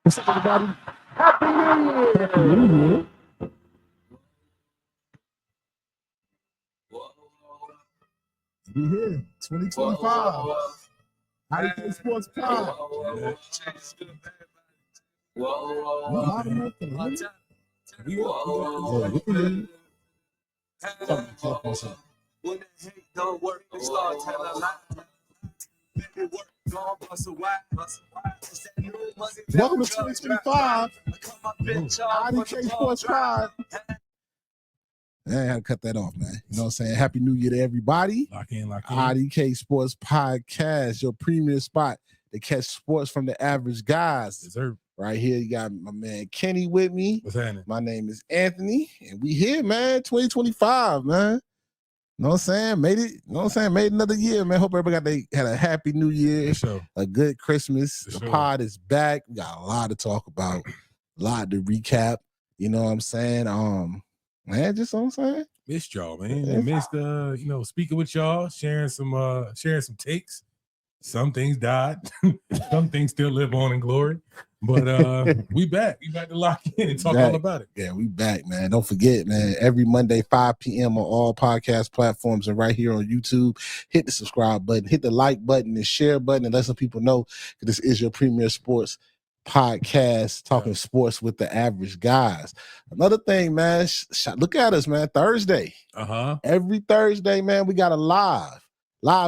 What's up, everybody? Happy New Year! Happy New Year. We here, 2025. IDK Sports Pod. We hot enough for the When the hate don't work, they start telling lies. Welcome to 2025. IDK Sports Pod. Man, I had to cut that off, man. You know what I'm saying? Happy New Year to everybody. Lock in. IDK Sports Podcast, your premier spot to catch sports from the average guys. Deserve. Right here, you got my man Kenny with me. What's happening? My name is Anthony, and we here, man. 2025, man. You know what I'm saying? Made it. You know what I'm saying? Made another year, man. Hope everybody had a happy New Year, a good Christmas. The pod is back. We got a lot to talk about, a lot to recap. You know what I'm saying? Man, just what I'm saying. Missed y'all, man. I missed speaking with y'all, sharing some takes. Some things died, some things still live on in glory. But we back. We back to lock in and talk all about it. Yeah, we back, man. Don't forget, man, every Monday, 5 p.m. on all podcast platforms and right here on YouTube. Hit the subscribe button, hit the like button, and share button, and let some people know that this is your premier sports podcast, talking sports with the average guys. Another thing, man, look at us, man. Thursday. Every Thursday, man, we got a live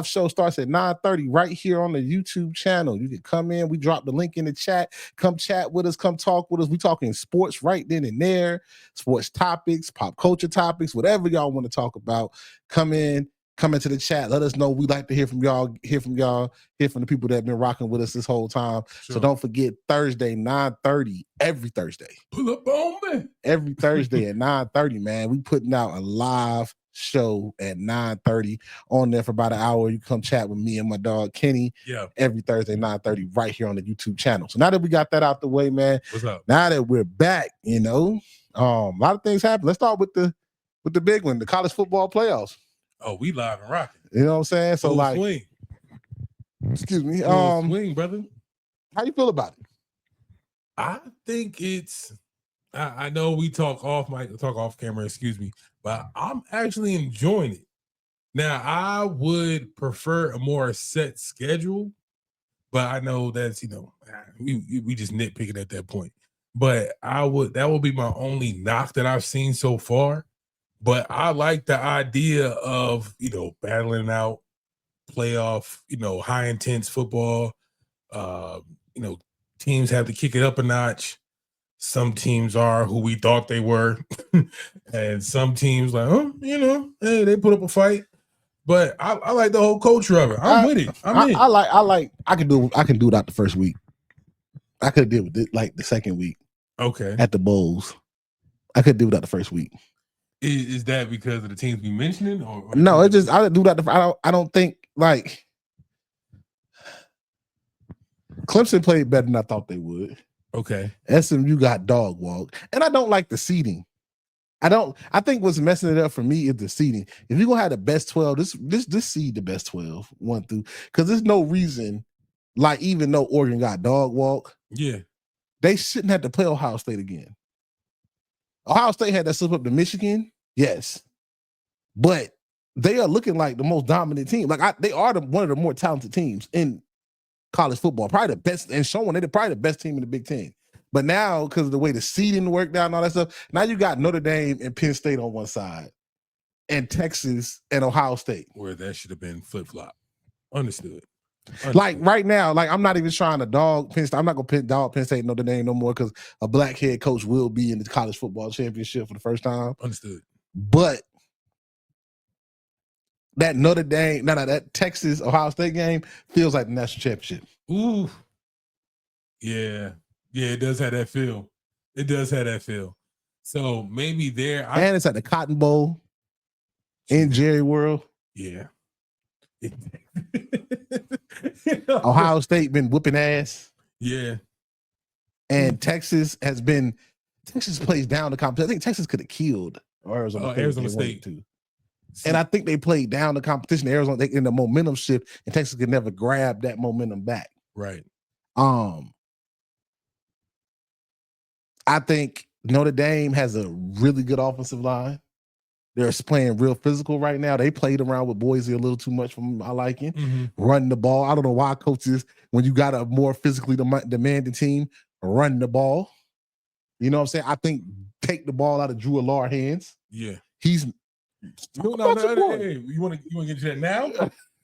show. Starts at 9:30 right here on the YouTube channel. You can come in. We drop the link in the chat. Come chat with us. Come talk with us. We talking sports right then and there. Sports topics, pop culture topics, whatever y'all want to talk about. Come into the chat. Let us know. We'd like to hear from y'all, hear from the people that have been rocking with us this whole time. Sure. So don't forget, Thursday, 9:30, every Thursday. Pull up on me. Every Thursday at 9:30, man. We putting out a live show at 9:30 on there for about an hour. You come chat with me and my dog Kenny. Yeah. Every Thursday, 9:30, right here on the YouTube channel. So now that we got that out the way, man. What's up? Now that we're back, a lot of things happen. Let's start with the big one, the college football playoffs. Oh, we live and rocking. You know what I'm saying? So full swing. Excuse me. Swing, brother. How you feel about it? I think it's I know we talk off camera, excuse me, but I'm actually enjoying it. Now, I would prefer a more set schedule, but I know that's, we just nitpicking at that point. But that would be my only knock that I've seen so far. But I like the idea of, battling out playoff, high intense football. Teams have to kick it up a notch. Some teams are who we thought they were. And some teams hey, they put up a fight. But I like the whole culture of it. I'm with it. I can do it out the first week. I could deal with it like the second week. Okay. At the Bowls. I could do it out the first week. Is that because of the teams we mentioning, or no? It just I do that. I don't think like Clemson played better than I thought they would. Okay. SMU got dog walk, and I don't like the seeding. I think what's messing it up for me is the seeding. If you're gonna have the best 12, this seed the best 12 1 through, because there's no reason, like even though Oregon got dog walk, they shouldn't have to play Ohio State again. Ohio State had that slip up to Michigan, yes, but they are looking like the most dominant team. Like they are one of the more talented teams in college football, probably the best, and showing they're probably the best team in the Big Ten. But now, because of the way the seeding worked out and all that stuff, now you got Notre Dame and Penn State on one side, and Texas and Ohio State, where that should have been flip flop. Understood. Like right now, like I'm not even trying to dog Penn State. I'm not gonna dog Penn State and Notre Dame no more, because a black head coach will be in the college football championship for the first time. Understood. But that Notre Dame, that Texas Ohio State game feels like the national championship. Ooh, yeah, it does have that feel. It does have that feel. So maybe and it's at the Cotton Bowl in Jerry World. Yeah. Ohio State been whooping ass. Yeah. And Texas plays down the competition. I think Texas could have killed Arizona State too. And I think they played down the competition. Arizona in the momentum shift, and Texas could never grab that momentum back. Right. I think Notre Dame has a really good offensive line. They're playing real physical right now. They played around with Boise a little too much for my liking. Running the ball. I don't know why coaches, when you got a more physically demanding team, run the ball. You know what I'm saying? I think take the ball out of Drew Allard hands. Yeah. He's no, hey, you want to get to that now?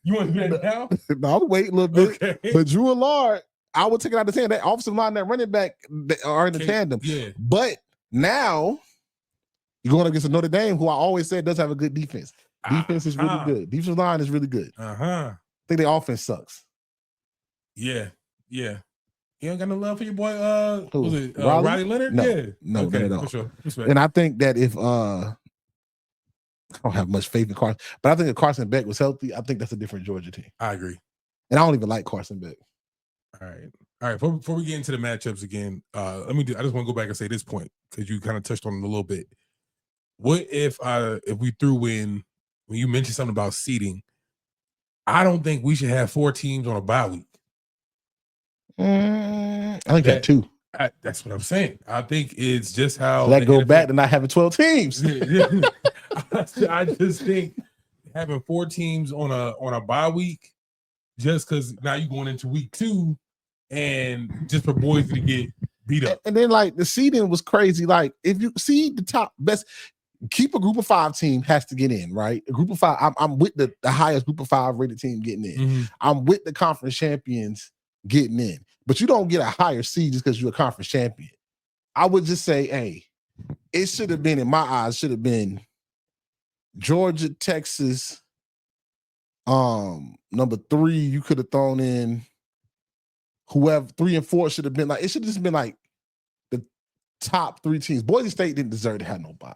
You want to do that now? No, I'll wait a little bit. Okay. But Drew Allard, I would take it out of the hand. That offensive line, that running back are in the tandem. Yeah. But now you're going against a Notre Dame, who I always said does have a good defense. Defense is really good. Defensive line is really good. I think the offense sucks. Yeah. Yeah. You ain't got no love for your boy, Who? was it Riley Leonard? No, yeah. No, okay, not at all. For sure. Respect. And I think that if I don't have much faith in Carson, but I think if Carson Beck was healthy, I think that's a different Georgia team. I agree. And I don't even like Carson Beck. All right. Before we get into the matchups again, I just want to go back and say this point because you kind of touched on it a little bit. What if we threw in, when you mentioned something about seeding, I don't think we should have 4 teams on a bye week. I think that too. That's what I'm saying. I think it's just how so that go NFL, back to not having 12 teams. I just think having 4 teams on a bye week, just because now you're going into week 2, and just for boys to get beat up. And then like the seeding was crazy. Like if you see the top best, keep a group of 5 team has to get in, right? A group of 5. I'm with the highest group of 5 rated team getting in. I'm with the conference champions getting in, but you don't get a higher seed just because you're a conference champion. I would just say, hey, it should have been, in my eyes, should have been Georgia, Texas. Number 3, you could have thrown in whoever. 3 and 4 should have been like, it should have just been like the top 3 teams. Boise State didn't deserve to have no bye.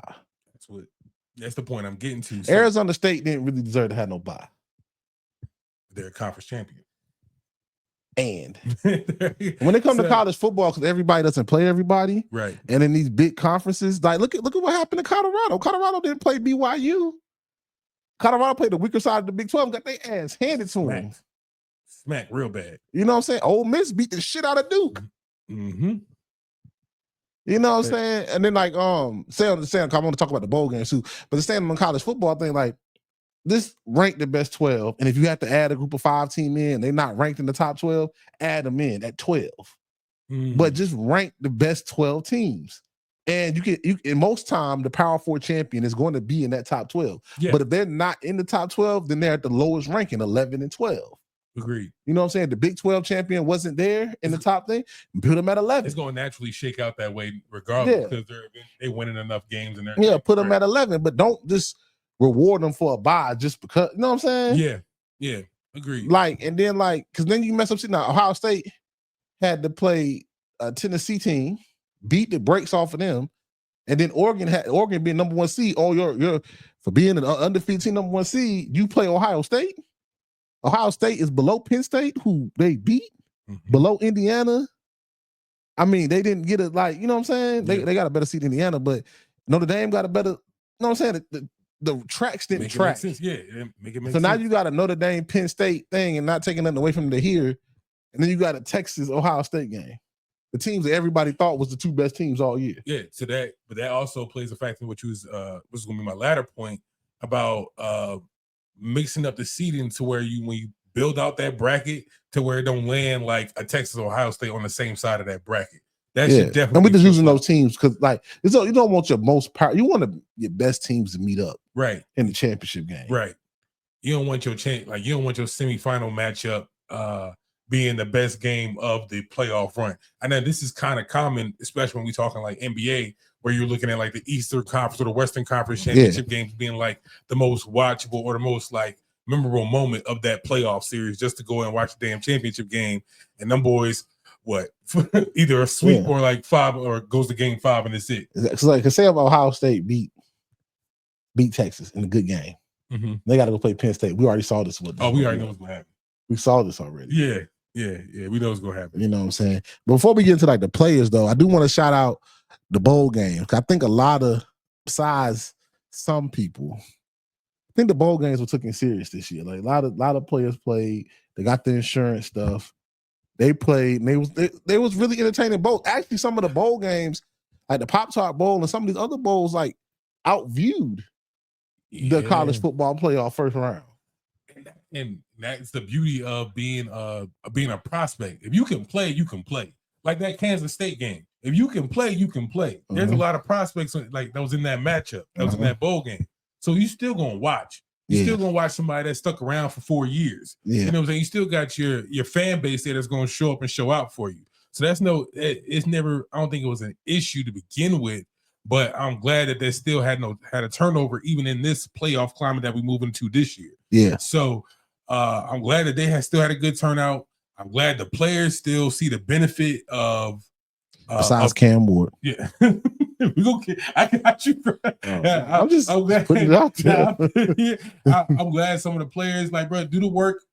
That's the point I'm getting to. So Arizona State didn't really deserve to have no bye. They're a conference champion. And when it comes to college football, because everybody doesn't play everybody, right? And in these big conferences, like look at what happened to Colorado. Colorado didn't play BYU. Colorado played the weaker side of the Big 12, got their ass handed to them. Smack real bad. You know what I'm saying? Ole Miss beat the shit out of Duke. You know what I'm saying? And then like I want to talk about the bowl games too, but the same on college football thing, like this ranked the best 12, and if you have to add a group of 5 team in, they're not ranked in the top 12, add them in at 12. But just rank the best 12 teams. And you in most time, the Power 4 champion is going to be in that top 12. Yeah. But if they're not in the top 12, then they're at the lowest ranking, 11 and 12. Agreed. You know what I'm saying? The Big 12 champion wasn't there in the top thing. Put them at 11. It's going to naturally shake out that way regardless because they're winning enough games. And put them at 11, but don't just reward them for a bye just because, you know what I'm saying? Yeah. Agreed. Like, and then like, because then you mess up. Now, Ohio State had to play a Tennessee team, beat the brakes off of them, and then Oregon being number 1 seed. Oh, you're for being an undefeated team, number 1 seed, you play Ohio State. Ohio State is below Penn State, who they beat, below Indiana. I mean, they didn't get it like, you know what I'm saying? They got a better seed than Indiana, but Notre Dame got a better, you know what I'm saying? The tracks didn't track. Make it make sense. Now you got a Notre Dame Penn State thing and not taking nothing away from them to here. And then you got a Texas Ohio State game. The teams that everybody thought was the 2 best teams all year. Yeah, so that also plays a factor in what was going to be my latter point about mixing up the seeding to where when you build out that bracket to where it don't land like a Texas Ohio State on the same side of that bracket. That should definitely. And we're just using those teams because like you don't want your most power. You want your best teams to meet up in the championship game. Right. You don't want your you don't want your semifinal matchup being the best game of the playoff run. I know this is kind of common, especially when we're talking like NBA, where you're looking at like the Eastern Conference or the Western Conference championship games being like the most watchable or the most like memorable moment of that playoff series, just to go and watch the damn championship game. And them boys, either a sweep or like 5 or goes to game 5 and it's it. So like, say if Ohio State beat Texas in a good game, they got to go play Penn State. We already saw this. We already know what's going to happen. We saw this already. Yeah. We know what's going to happen. You know what I'm saying? Before we get into like the players, though, I do want to shout out the bowl game. I think a lot of, besides some people, I think the bowl games were taken serious this year. Like a lot of players played. They got the insurance stuff. They played. And they was really entertaining. Both actually, some of the bowl games, Like the Pop-Tart Bowl and some of these other bowls like outviewed the college football playoff first round. And that's the beauty of being a prospect. If you can play, you can play. Like that Kansas State game. If you can play, you can play. There's a lot of prospects like that was in that matchup, that was in that bowl game. So you still gonna watch. You're still gonna watch somebody that stuck around for 4 years. Yeah. You know what I'm saying? You still got your fan base there that's gonna show up and show out for you. So it's never, I don't think it was an issue to begin with, but I'm glad that they still had a turnover even in this playoff climate that we move into this year. Yeah. So I'm glad that they still had a good turnout. I'm glad the players still see the benefit of besides Cam Ward. Yeah. I got you. I'm just glad, putting it out there. I'm glad some of the players, like, bro, do the work,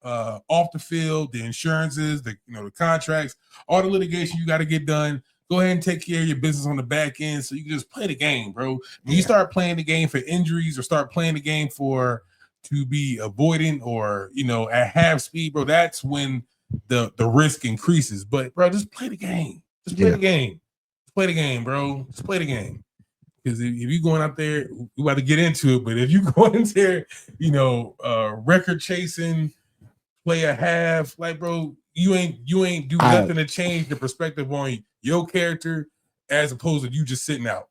off the field, the insurances, the contracts, all the litigation you got to get done. Go ahead and take care of your business on the back end so you can just play the game, bro. When you start playing the game for injuries or start playing the game to be avoiding or, at half speed, bro, that's when the risk increases. But, bro, just play the game. Just play the game. Just play the game, bro. Just play the game. Because if you're going out there, we about to get into it, but if you go in there, record chasing, play a half, like, bro, you ain't do nothing to change the perspective on your character as opposed to you just sitting out.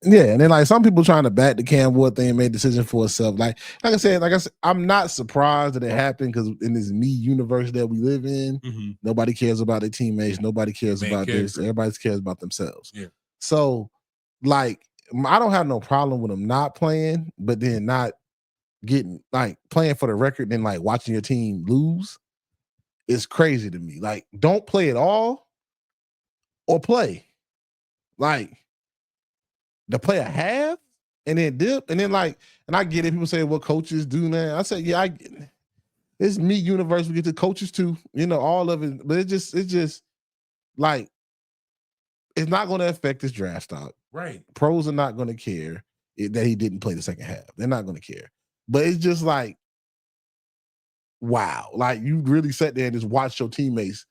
Yeah, and then like some people trying to back the Cam Ward thing and made a decision for itself. Like I said, I'm not surprised that it happened because in this me universe that we live in, nobody cares about their teammates, nobody cares about this, everybody cares about themselves. Yeah. So, like, I don't have no problem with them not playing, but then not getting like playing for the record, then like watching your team lose is crazy to me. Like, don't play at all or play. Like, to play a half and then dip and then like, and I get it. People say, well, coaches do that. I said, yeah, I get it. It's me universe. We get the coaches too, all of it. But it's just like, it's not going to affect his draft stock. Right. Pros are not going to care that he didn't play the second half. They're not going to care. But it's just like, wow. Like you really sat there and just watched your teammates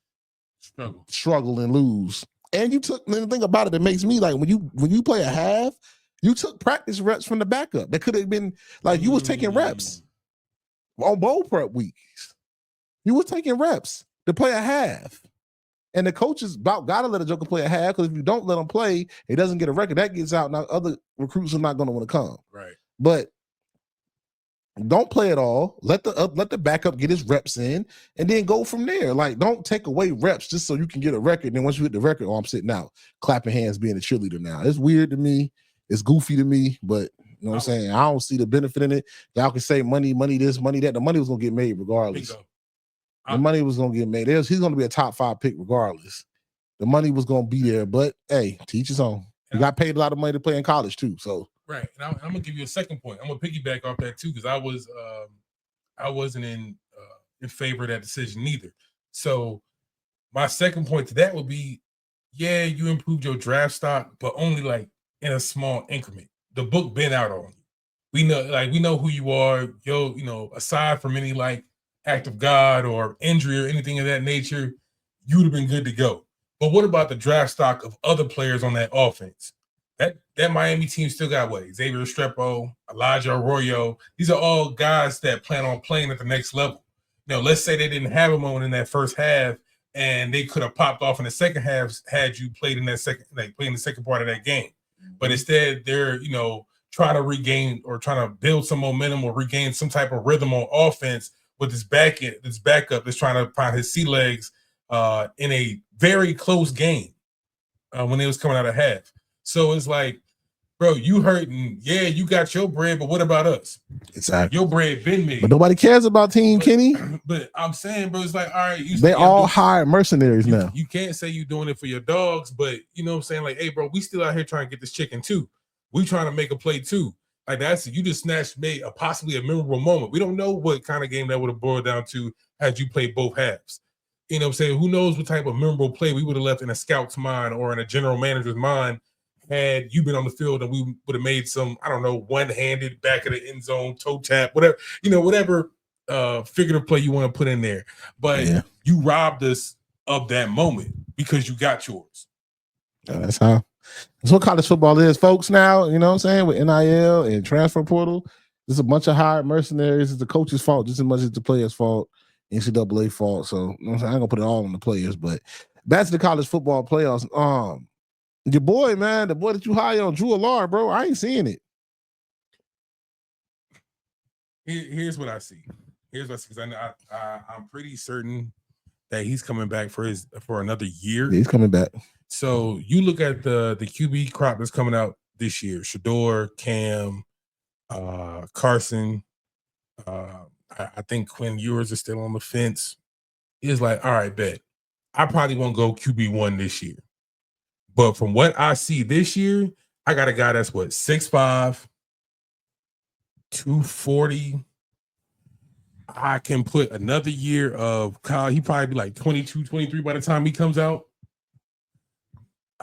struggle and lose. And you took the thing about it that makes me like when you play a half, you took practice reps from the backup. That could have been like you was taking reps on bowl prep weeks. You was taking reps to play a half. And the coaches about gotta let a joker play a half because if you don't let him play, he doesn't get a record. That gets out. Now other recruits are not going to want to come. Right. But don't play at all. Let the backup get his reps in, and then go from there. Like, don't take away reps just so you can get a record. And then once you hit the record, I'm sitting out, clapping hands, being a cheerleader. Now it's weird to me. It's goofy to me, but you know what I'm saying. I don't see the benefit in it. Y'all can say money, this, money that. The money was gonna get made regardless. The money was gonna get made. He's gonna be a top 5 pick regardless. The money was gonna be there, but hey, teach his own. You got paid a lot of money to play in college too, so. Right, and I'm gonna give you a second point. I'm gonna piggyback off that too because I wasn't in favor of that decision either. So my second point to that would be, yeah, you improved your draft stock, but only like in a small increment. The book been out on you. We know who you are. Aside from any like act of God or injury or anything of that nature, you would have been good to go. But what about the draft stock of other players on that offense? That Miami team still got what? Xavier Restrepo, Elijah Arroyo. These are all guys that plan on playing at the next level. Let's say they didn't have a moment in that first half and they could have popped off in the second half had you played in the second part of that game. But instead they're, trying to regain or trying to build some momentum or regain some type of rhythm on offense with this backup that's trying to find his sea legs in a very close game when they was coming out of half. So it's like, bro, you hurting. Yeah, you got your bread, but what about us? Exactly. Your bread been made. But nobody cares about Team Kenny. But I'm saying, bro, it's like, all right. They all hired mercenaries now. You can't say you're doing it for your dogs, but you know what I'm saying? Like, hey, bro, we still out here trying to get this chicken too. We trying to make a play too. Like you just made possibly a memorable moment. We don't know what kind of game that would have boiled down to had you played both halves. You know what I'm saying? Who knows what type of memorable play we would have left in a scout's mind or in a general manager's mind had you been on the field and we would have made some, I don't know, one-handed back of the end zone, toe tap, whatever figurative play you want to put in there. But you robbed us of that moment because you got yours. That's what college football is, folks. Now, you know what I'm saying, with NIL and transfer portal, there's a bunch of hired mercenaries. It's the coach's fault just as much as the players' fault, NCAA fault. So you know what I'm saying? I ain't gonna put it all on the players, but back to the college football playoffs. Your boy, man, the boy that you high on, Drew Allard, bro. I ain't seeing it. Here's what I see. Here's what I see, because I'm pretty certain that he's coming back for another year. Yeah, he's coming back. So you look at the QB crop that's coming out this year: Shador, Cam, Carson. I think Quinn Ewers is still on the fence. It's like, all right, bet. I probably won't go QB1 this year. But from what I see this year, I got a guy that's 6'5", 240. I can put another year of Kyle. He probably be like 22, 23 by the time he comes out.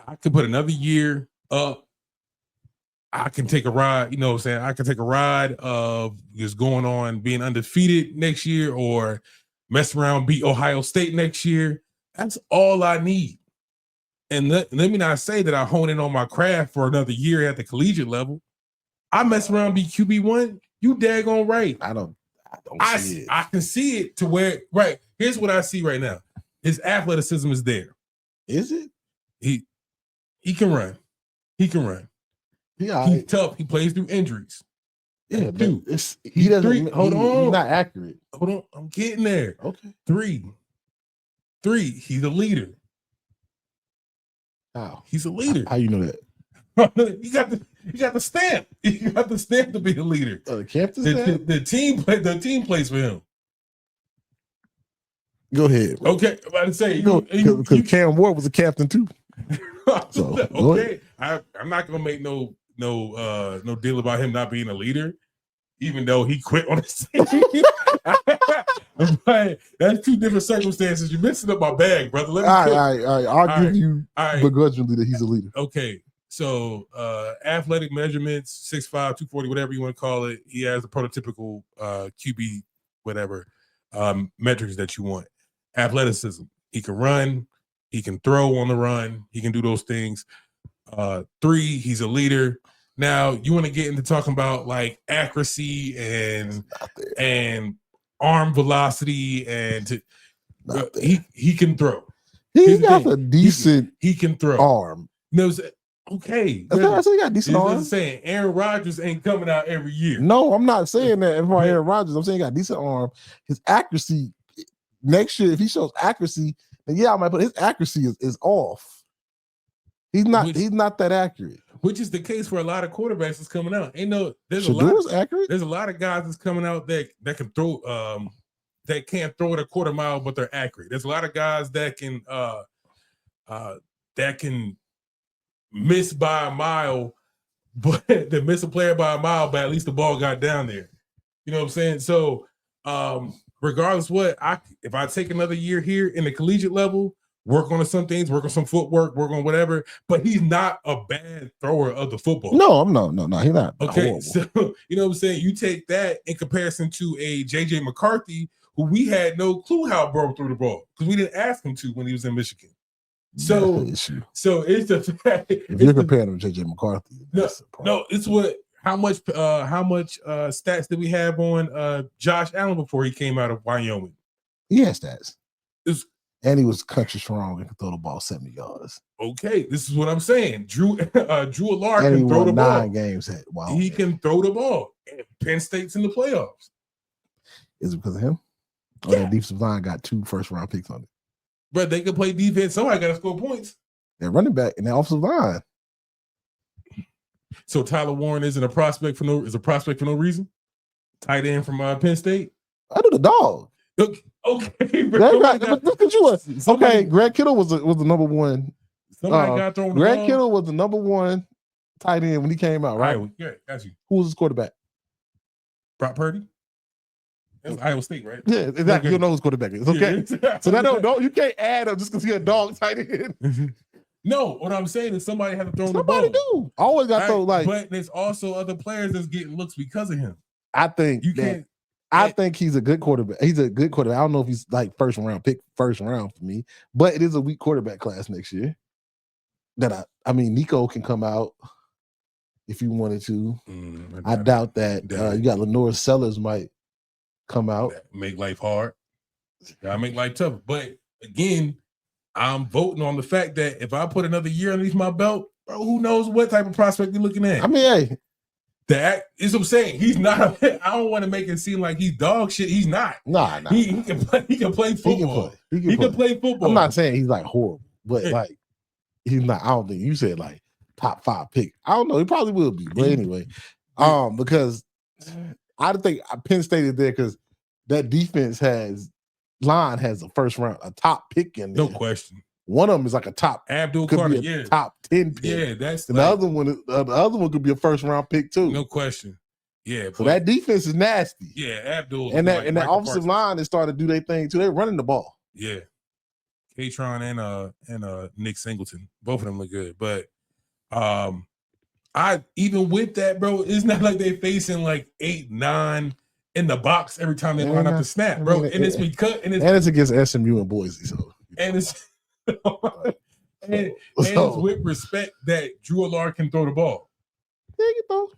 I could put another year up. I can take a ride, you know what I'm saying? I can take a ride of just going on being undefeated next year or mess around, beat Ohio State next year. That's all I need. And let me not say that I hone in on my craft for another year at the collegiate level. I mess around, be QB1. You daggone right. I don't see it. I can see it to where, right. Here's what I see right now. His athleticism is there. Is it? He can run. He can run. Yeah, he's tough. He plays through injuries. Yeah, dude. He doesn't. Hold on. He's not accurate. Hold on. I'm getting there. Okay. 3. He's a leader. How? He's a leader. How you know that? You got the stamp. You got the stamp to be a leader. The captain stamp? The team plays for him. Go ahead. Bro. Okay, I'm about to say because Cam Ward was a captain too. So, okay, I'm not gonna make no deal about him not being a leader, even though he quit on the team. But that's two different circumstances. You're mixing up my bag, brother. Let me all right. I'll give you begrudgingly that he's a leader. Okay. So athletic measurements, 6'5", 240, whatever you want to call it. He has the prototypical QB, whatever, metrics that you want. Athleticism. He can run. He can throw on the run. He can do those things. 3, he's a leader. Now you want to get into talking about like accuracy and arm velocity and he can throw. He got a decent he can throw arm. No, okay. I said he got decent arm. Saying Aaron Rodgers ain't coming out every year. No, I'm not saying that for Aaron Rodgers. I'm saying he got decent arm. His accuracy next year, if he shows accuracy, then yeah, I might. But his accuracy is off. He's not that accurate. Which is the case for a lot of quarterbacks that's coming out. There's accurate. There's a lot of guys that's coming out that can throw that can't throw it a quarter mile, but they're accurate. There's a lot of guys that can miss by a mile, but they miss a player by a mile, but at least the ball got down there. You know what I'm saying? So regardless if I take another year here in the collegiate level, work on some things, work on some footwork, work on whatever, but he's not a bad thrower of the football. No, he's not. Okay, horrible. So you know what I'm saying? You take that in comparison to a JJ McCarthy, who we had no clue how bro threw the ball because we didn't ask him to when he was in Michigan. So it's the fact. If you're comparing him to JJ McCarthy, how much stats did we have on Josh Allen before he came out of Wyoming? He has stats. And he was country strong and could throw the ball 70 yards. Okay, this is what I'm saying. Drew Allard can throw the ball. 9 games at Wyoming. He can throw the ball. Penn State's in the playoffs. Is it because of him? Or that defensive line got 2 first-round picks on it? But they can play defense. Somebody got to score points. They're running back and the offensive line. So Tyler Warren isn't a prospect for no reason. Tight end from Penn State. I do the dog. Okay, Greg Kittle was the number one. Somebody got thrown. Greg Kittle was the number one tight end when he came out, right? Yeah, got you. Who was his quarterback? Brock Purdy. That was Iowa State, right? Yeah, exactly. Okay. You know who's quarterback is. Okay, yeah. So that you can't add him just because he's a dog tight end. No, what I'm saying is somebody had to throw the ball. Somebody do. Always got to throw But there's also other players that's getting looks because of him. I think you can't. I think he's a good quarterback. He's a good quarterback. I don't know if he's like first round for me, but it is a weak quarterback class next year. that I mean, Nico can come out if you wanted to. I doubt that. You got Lenore Sellers might come out. Make life hard. Gotta make life tough. But again, I'm voting on the fact that if I put another year underneath my belt, bro, who knows what type of prospect you're looking at? I mean, hey, that is what I'm saying. He's not. I don't want to make it seem like he's dog shit. He's not. Nah. He can play. He can play football. He can play football. I'm not saying he's like horrible, but like he's not. I don't think you said like top 5 pick. I don't know. He probably will be, but anyway, because I think Penn State is there because that defense has a first round, a top pick in there. No question. One of them is like a top Abdul could Carter, be a top 10 pick. Yeah, that's and like, the other one could be a first round pick too. No question. Yeah. So that defense is nasty. Yeah, Abdul and that offensive line is starting to do their thing too. They're running the ball. Yeah. Katron and Nick Singleton. Both of them look good. But I even with that, bro, it's not like they facing like 8, 9 in the box every time they line up the snap, bro. It's against SMU and Boise, so and it's it's with respect that Drew Allard can throw the ball. There you go.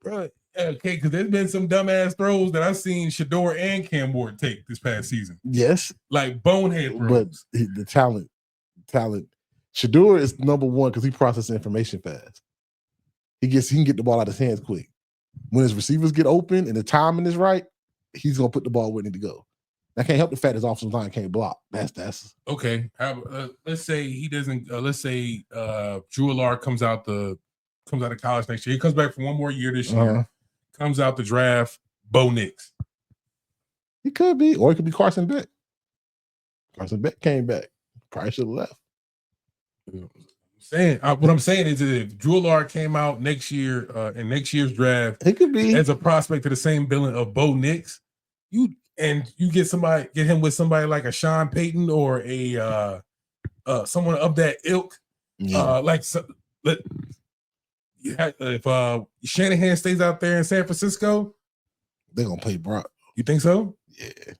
Bro. Okay, because there's been some dumbass throws that I've seen Shador and Cam Ward take this past season. Yes. Like bonehead throws. But the talent. Shador is number one because he processes information fast. He can get the ball out of his hands quick. When his receivers get open and the timing is right, he's gonna put the ball where it need to go. That can't help the fact his offensive line can't block. That's okay. Let's say he doesn't. Let's say Drew Allard comes out of college next year. He comes back for one more year this year. Comes out the draft. Bo Nix. He could be, or it could be Carson Beck. Carson Beck came back. Probably should have left. What I'm saying is that if Drew Allard came out next year in next year's draft, it could be as a prospect to the same billing of Bo Nix, you get him with somebody like a Sean Payton or a someone of that ilk, if Shanahan stays out there in San Francisco, they're gonna play Brock. You think so? Yeah.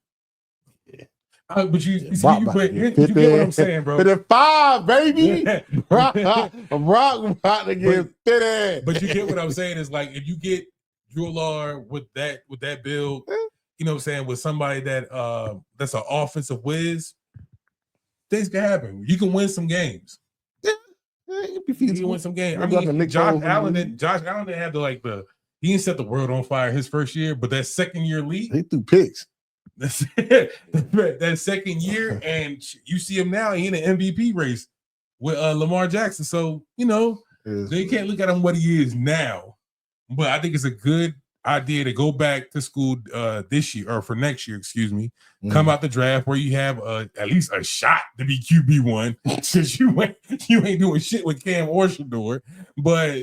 But you get what I'm saying, bro. 55, baby. Brock about to get 50. But you get what I'm saying is like if you get Drew Allard with that build, you know what I'm saying, with somebody that that's an offensive whiz, things can happen. You can win some games. You can win some games. I mean, Josh Allen didn't have he didn't set the world on fire his first year, but that second year league, he threw picks. That second year, and you see him now, he in an MVP race with Lamar Jackson. So, they can't look at him what he is now. But I think it's a good idea to go back to school this year, or for next year, excuse me. Come out the draft where you have at least a shot to be QB1, since you ain't doing shit with Cam or Shador, but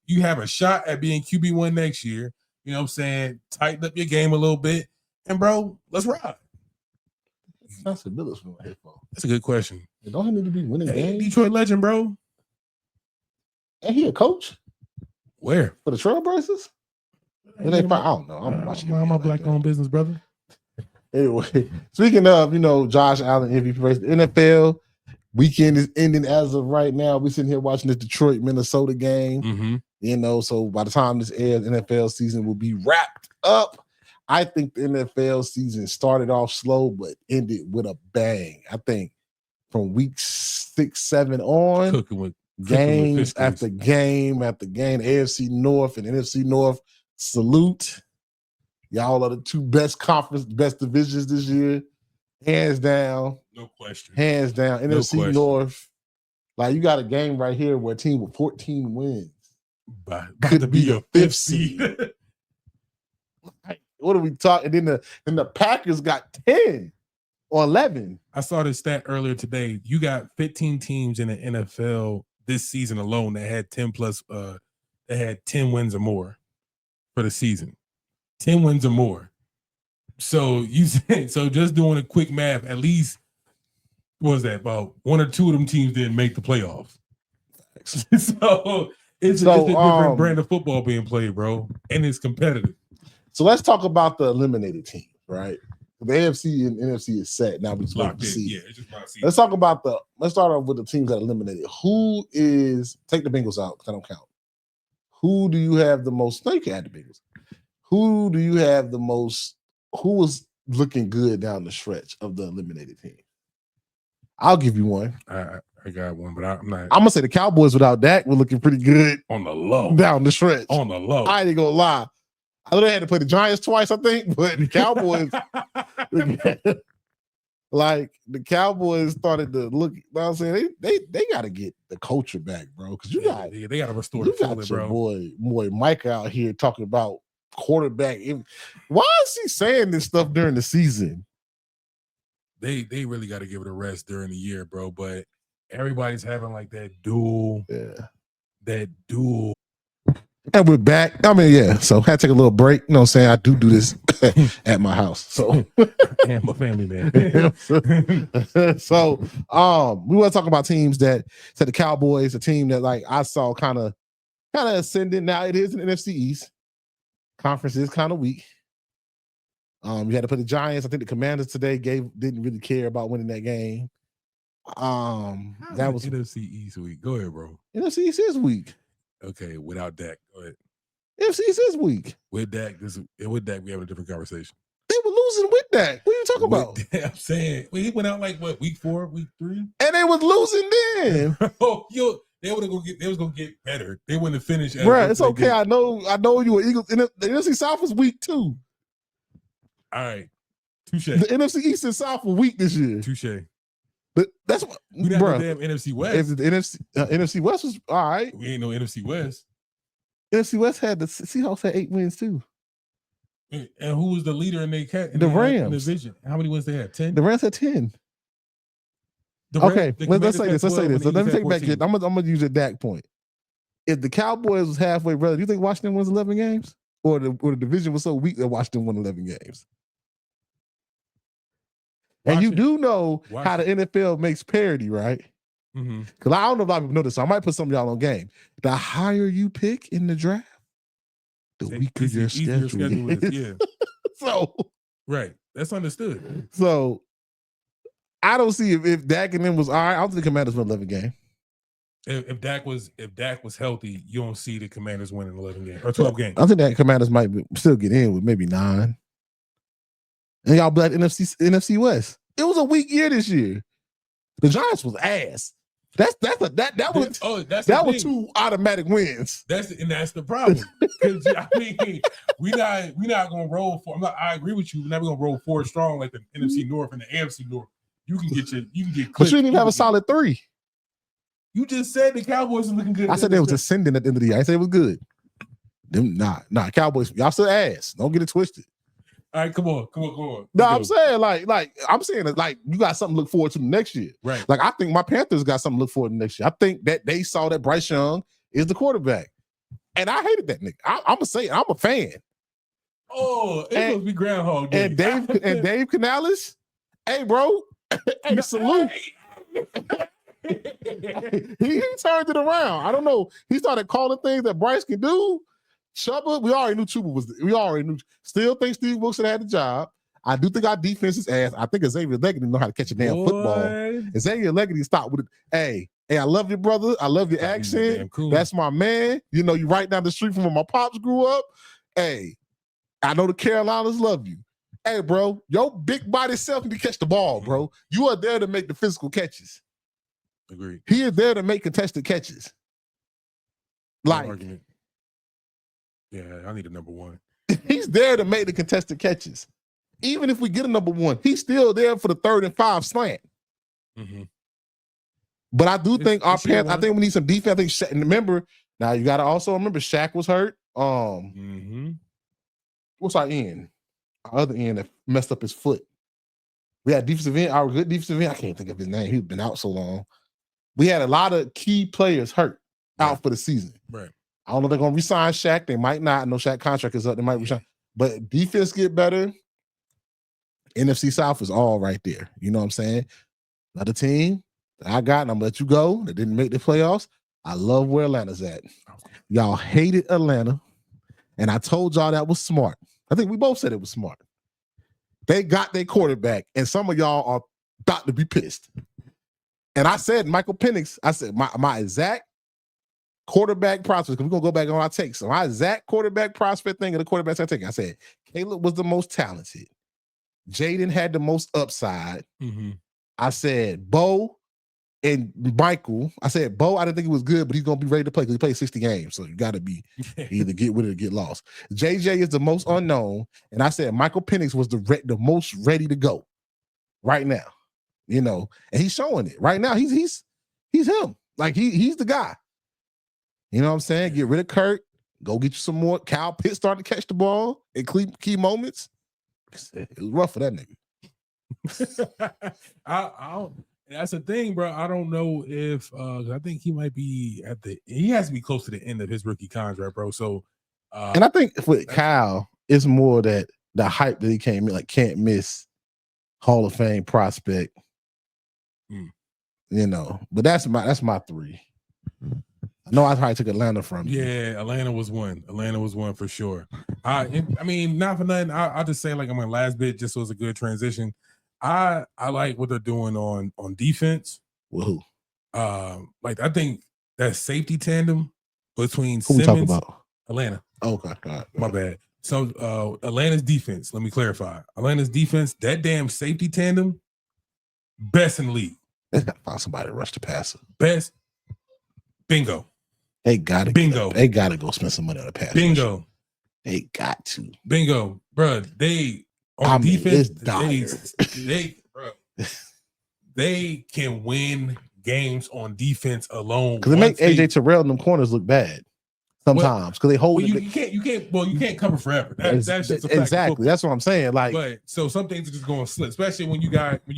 you have a shot at being QB1 next year. You know what I'm saying? Tighten up your game a little bit. And bro, let's ride. That's a headphone. That's a good question. Don't he need to be winning games? Detroit legend, bro. And he a coach? Where? For the Trailblazers? I don't know. I'm watching. I'm a black-owned business, brother. Anyway, speaking of, Josh Allen MVP race, the NFL weekend is ending as of right now. We're sitting here watching the Detroit-Minnesota game. Mm-hmm. So by the time this airs, the NFL season will be wrapped up. I think the NFL season started off slow, but ended with a bang. I think from week 6, 7 on, games after game after game, AFC North and NFC North, salute. Y'all are the two best divisions this year. Hands down. No question. Hands down. NFC North. Like, you got a game right here where a team with 14 wins could be a 5th seed. What are we talking? And then the Packers got 10 or 11. I saw this stat earlier today. You got 15 teams in the NFL this season alone that had 10 plus that had 10 wins or more for the season. 10 wins or more. So just doing a quick math, at least what was that? About 1 or 2 of them teams didn't make the playoffs. So it's a different brand of football being played, bro. And it's competitive. So let's talk about the eliminated teams, right? The AFC and NFC is set. Now we just wait to see. Yeah, it's just not season. Let's talk about let's start off with the teams that eliminated. Who is, take the Bengals out because I don't count. Who do you have the most? No, you can add the Bengals. Who do you have the most? Who was looking good down the stretch of the eliminated team? I'll give you one. I got one, but I'm not. I'm gonna say the Cowboys without Dak were looking pretty good on the low down the stretch. On the low, I ain't gonna lie. I know they had to play the Giants twice, I think, but the Cowboys, like the Cowboys started to look. You know what I'm saying they got to get the culture back, bro. Because they got to restore the feeling, bro. Boy, Mike out here talking about quarterback. Why is he saying this stuff during the season? They really got to give it a rest during the year, bro. But everybody's having like that dual. And we're back. I mean, yeah. So had to take a little break. You know what I'm saying? I do this at my house. So and my family, man. So we want to talk about teams that said the Cowboys, a team that like I saw kind of ascending. Now it is an NFC East. Conference is kind of weak. You had to put the Giants. I think the Commanders today didn't really care about winning that game. That was NFC East week. Go ahead, bro. NFC East is weak. Okay, without Dak, go ahead. NFC East is weak. With Dak, we having a different conversation. They were losing with Dak. What are you talking about? I'm saying, he went out like what, week 4, week 3, and they was losing then. They was gonna get better. They wouldn't have finished. Right, it's okay. I know you were Eagles. The NFC South was weak too. All right, touche. The NFC East and South were weak this year. Touche. But that's what we got no damn NFC West. If the NFC West was all right, we ain't no NFC West. NFC West had the Seahawks had 8 wins too. And who was the leader in the Rams in the division? How many wins they had? 10. The Rams had 10. Okay, let's say this. So let me take back. I'm gonna use a Dak point. If the Cowboys was halfway brother, do you think Washington wins 11 games, or the division was so weak that Washington won 11 games? And you do know how the NFL makes parity, right? Because I don't know if a lot of people know this, so I might put some of y'all on game. The higher you pick in the draft, the weaker your schedule is. Yeah. So right, that's understood. So I don't see if Dak and them was all right. I don't think the Commanders win 11 games. If Dak was healthy, you don't see the Commanders winning 11 games or 12 games. I think that Commanders might still get in with maybe 9. And y'all black NFC West. It was a weak year this year. The Giants was ass. That was 2 automatic wins. That's the problem. Because I mean, we not gonna roll for. I agree with you. We're not gonna roll 4 strong like the NFC North and the AFC North. You can get. But you didn't even have a solid 3. You just said the Cowboys are looking good. I said they was ascending at the end of the year. I said it was good. Them nah. Cowboys, y'all still ass. Don't get it twisted. All right, come on. No, I'm saying like you got something to look forward to next year. Right. Like I think my Panthers got something to look forward to next year. I think that they saw that Bryce Young is the quarterback. And I hated that nigga. I'm gonna say it. I'm a fan. Oh, it's supposed to be Groundhog Day. And Dave Canales, hey bro, hey, salute. he turned it around. I don't know. He started calling things that Bryce can do. Chuba, we already knew Chuba was. We already knew. Still think Steve Wilkes had the job. I do think our defense is ass. I think Xavier Leggett know how to catch a damn football. Xavier Leggett stopped with it. Hey, I love you, brother. I love your accent. Cool. That's my man. You know, you right down the street from where my pops grew up. Hey, I know the Carolinas love you. Hey, bro, your big body self can catch the ball, bro. You are there to make the physical catches. Agreed. He is there to make contested catches. Argument. Yeah, I need a number 1. He's there to make the contested catches. Even if we get a number 1, he's still there for the 3rd and 5 slant. Mm-hmm. But I do think I think we need some defense. I think Shaq, and remember, now you got to also remember Shaq was hurt. What's our end? Our other end that messed up his foot. We had defensive end, our good defensive end. I can't think of his name. He's been out so long. We had a lot of key players hurt out for the season. Right. I don't know if they're going to resign Shaq. They might not. I know Shaq contract is up. They might resign. But defense get better. NFC South is all right there. You know what I'm saying? Another team that I got, and I'm going to let you go, that didn't make the playoffs. I love where Atlanta's at. Y'all hated Atlanta, and I told y'all that was smart. I think we both said it was smart. They got their quarterback, and some of y'all are about to be pissed. And I said, Michael Penix, I said, my exact quarterback prospect, because we're going to go back on our takes. So my exact quarterback prospect thing of the quarterbacks I take, I said, Caleb was the most talented. Jaden had the most upside. Mm-hmm. I said, Bo and Michael, I said, Bo, I didn't think he was good, but he's going to be ready to play because he played 60 games. So you got to be either get with it or get lost. JJ is the most unknown. And I said, Michael Penix was the most ready to go right now. You know, and he's showing it right now. He's him. Like he's the guy. You know what I'm saying? Get rid of Kurt. Go get you some more. Kyle Pitts starting to catch the ball in key moments. It was rough for that nigga. I don't. That's the thing, bro. I don't know if I think he might be he has to be close to the end of his rookie contract, bro. So, and I think with Kyle, it's more that the hype that he came in, like can't miss Hall of Fame prospect. You know, but that's my three. I know I probably took Atlanta from you. Yeah, Atlanta was one. Atlanta was one for sure. I mean, not for nothing. I'll just say like on my last bit, just so it's a good transition. I like what they're doing on defense. Woohoo. Like I think that safety tandem between Who Simmons, we talk about? Atlanta. Okay, God. My bad. So Atlanta's defense, let me clarify. Atlanta's defense, that damn safety tandem, best in the league. They got to find somebody to rush the passer. Best. Bingo. They gotta bingo. They gotta go spend some money on the pass. Bingo. Rush. They got to. Bingo, bro. They on defense. They can win games on defense alone. Because they make AJ Terrell and them corners look bad sometimes because they hold. Well, you can't cover forever. That's just a fact. Exactly. That's what I'm saying. Like, but so some things are just going to slip, especially when you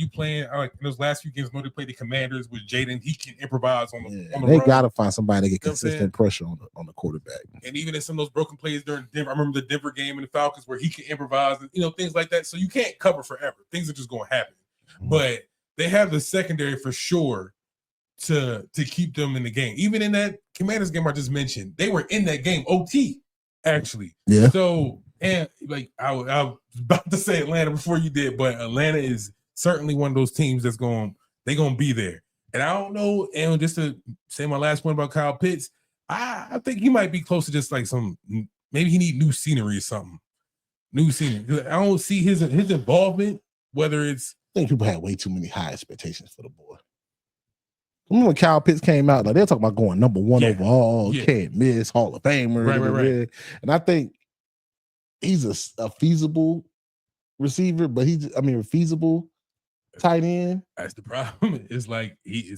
playing like in those last few games. When they play the Commanders with Jaden, he can improvise on the. They got to find somebody to get consistent pressure on the quarterback. And even in some of those broken plays during Denver, I remember the Denver game and the Falcons where he can improvise, and things like that. So you can't cover forever. Things are just going to happen. But they have the secondary for sure to keep them in the game. Even in that Commanders game I just mentioned, they were in that game OT actually. Yeah. So and like I was about to say Atlanta before you did, but Atlanta is certainly one of those teams that's gonna be there. And I don't know. And just to say my last point about Kyle Pitts, I think he might be close to just like maybe he need new scenery or something. New scenery. I don't see his involvement. Whether it's I think people had way too many high expectations for the boy. Remember when Kyle Pitts came out, like they're talking about going number one overall, can't miss, Hall of Famer. Right. And I think he's a feasible receiver, but feasible tight end. That's the problem. It's like he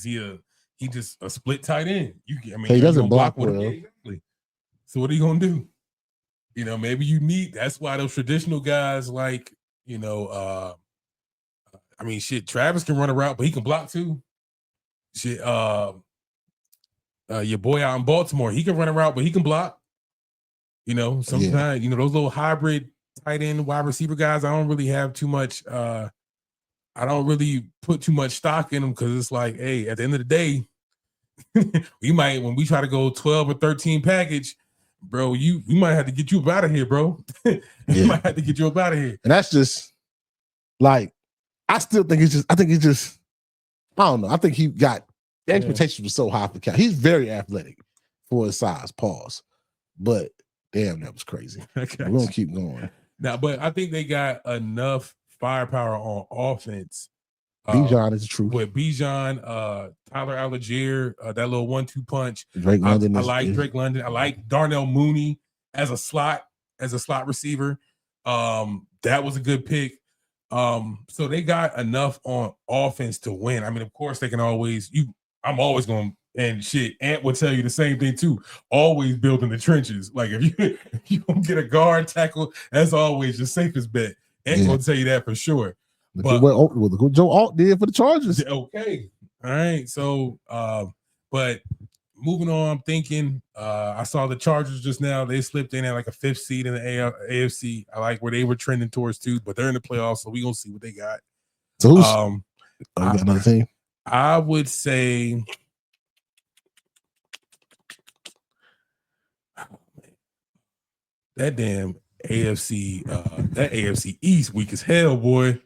just a split tight end. He doesn't block well. Exactly. So what are you gonna do? Maybe you need. That's why those traditional guys like Travis can run a route, but he can block too. Shit, your boy out in Baltimore, he can run a route, but he can block. Sometimes those little hybrid tight end wide receiver guys. I don't really have too much. I don't really put too much stock in them because it's like, hey, at the end of the day, we might when we try to go 12 or 13 package, bro. We might have to get you up out of here, bro. We might have to get you up out of here. And that's just like I still think it's just. I think it's just. I don't know. I think he got the expectations were so high for Cal. He's very athletic for his size. Pause. But damn, that was crazy. We're gonna keep going now. But I think they got enough firepower on offense. Bijan is the truth. With Bijan, Tyler Algier, that little 1-2 punch. Drake London. I like Drake London. I like Darnell Mooney as a slot receiver. That was a good pick. So they got enough on offense to win. I mean, of course, they can always. I'm always going and shit. Ant will tell you the same thing too. Always build in the trenches. Like if you don't get a guard tackle, that's always your safest bet. Ant gonna tell you that for sure. But what Joe Alt did for the Chargers. Okay, all right. So, but moving on, I'm thinking. I saw the Chargers just now. They slipped in at like a 5th seed in the AFC. I like where they were trending towards too, but they're in the playoffs, so we gonna see what they got. So who's you got another team? I would say that damn that AFC East weak as hell, boy.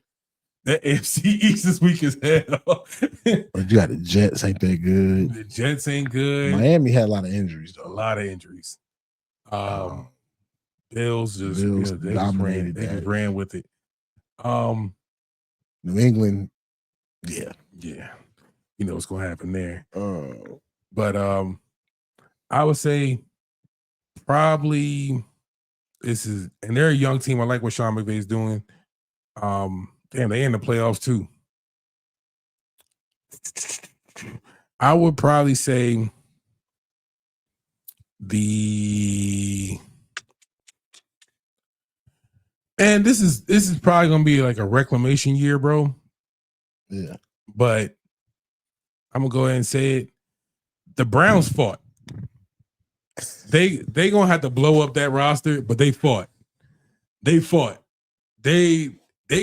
That AFC East is weak as hell. But you got the Jets, ain't that good? The Jets ain't good. Miami had a lot of injuries, though. A lot of injuries. Bills just they dominated. They just ran with it. New England, yeah. You know what's gonna happen there. But I would say probably and they're a young team. I like what Sean McVay's doing. Damn, they in the playoffs too. I would probably say and this is probably gonna be like a reclamation year, bro. Yeah. But I'm gonna go ahead and say it. The Browns fought. They gonna have to blow up that roster, but they fought. They fought. They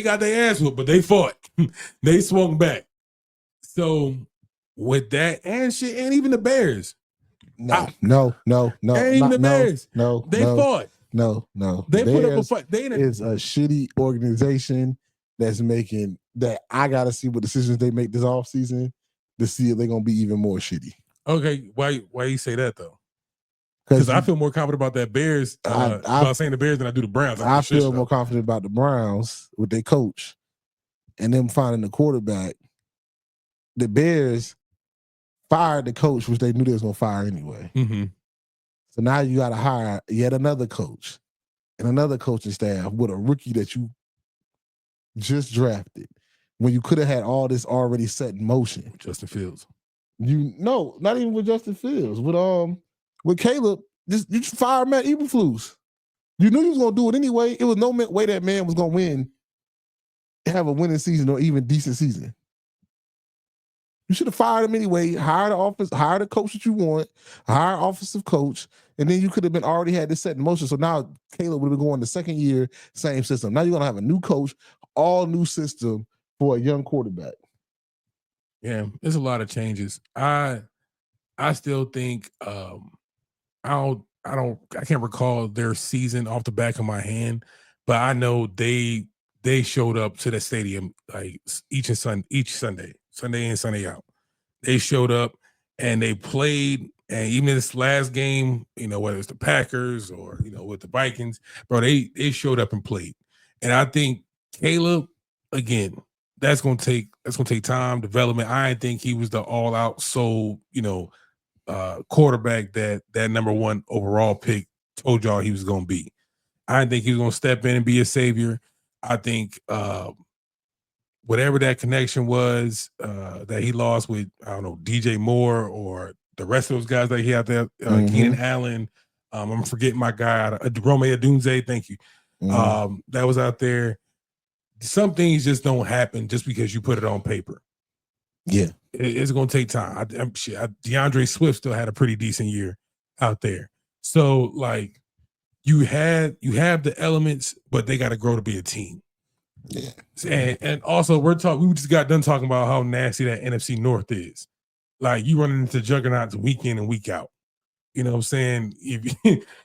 got their ass whooped, but they fought. They swung back. So with that and shit, and even the Bears. No. And even the Bears. They fought. No. They Bears put up a fight. It's a shitty organization that's making that. I gotta see what decisions they make this offseason to see if they're gonna be even more shitty. Okay, why you say that though? Because I feel more confident about that Bears about saying the Bears than I do the Browns. I feel more confident about the Browns with their coach and them finding the quarterback. The Bears fired the coach, which they knew they was gonna fire anyway. Mm-hmm. So now you got to hire yet another coach and another coaching staff with a rookie that you just drafted when you could have had all this already set in motion. Justin Fields. Not even with Justin Fields. With Caleb, you just fire Matt Eberflus. You knew you was gonna do it anyway. It was no way that man was gonna win, have a winning season or even decent season. You should have fired him anyway. Hire the coach that you want, hire offensive coach, and then you could have been already had this set in motion. So now Caleb would have been going the second year, same system. Now you're gonna have a new coach, all new system for a young quarterback. Yeah, there's a lot of changes. I still think I can't recall their season off the back of my hand, but I know they showed up to the stadium like each Sunday in, Sunday out. They showed up and they played, and even in this last game, whether it's the Packers or with the Vikings, bro, they showed up and played. And I think Caleb, again, that's gonna take time, development. I didn't think he was the all out soul, quarterback that number one overall pick told y'all he was gonna be. I didn't think he was gonna step in and be a savior. I think whatever that connection was that he lost with, I don't know, DJ Moore or the rest of those guys that he had there, Keenan Allen. I'm forgetting my guy, Rome Odunze. Thank you. That was out there. Some things just don't happen just because you put it on paper. Yeah, it's going to take time. DeAndre Swift still had a pretty decent year out there. So, like, you have the elements, but they got to grow to be a team. Yeah, and also we just got done talking about how nasty that NFC North is. Like, you running into juggernauts week in and week out. You know what I'm saying? If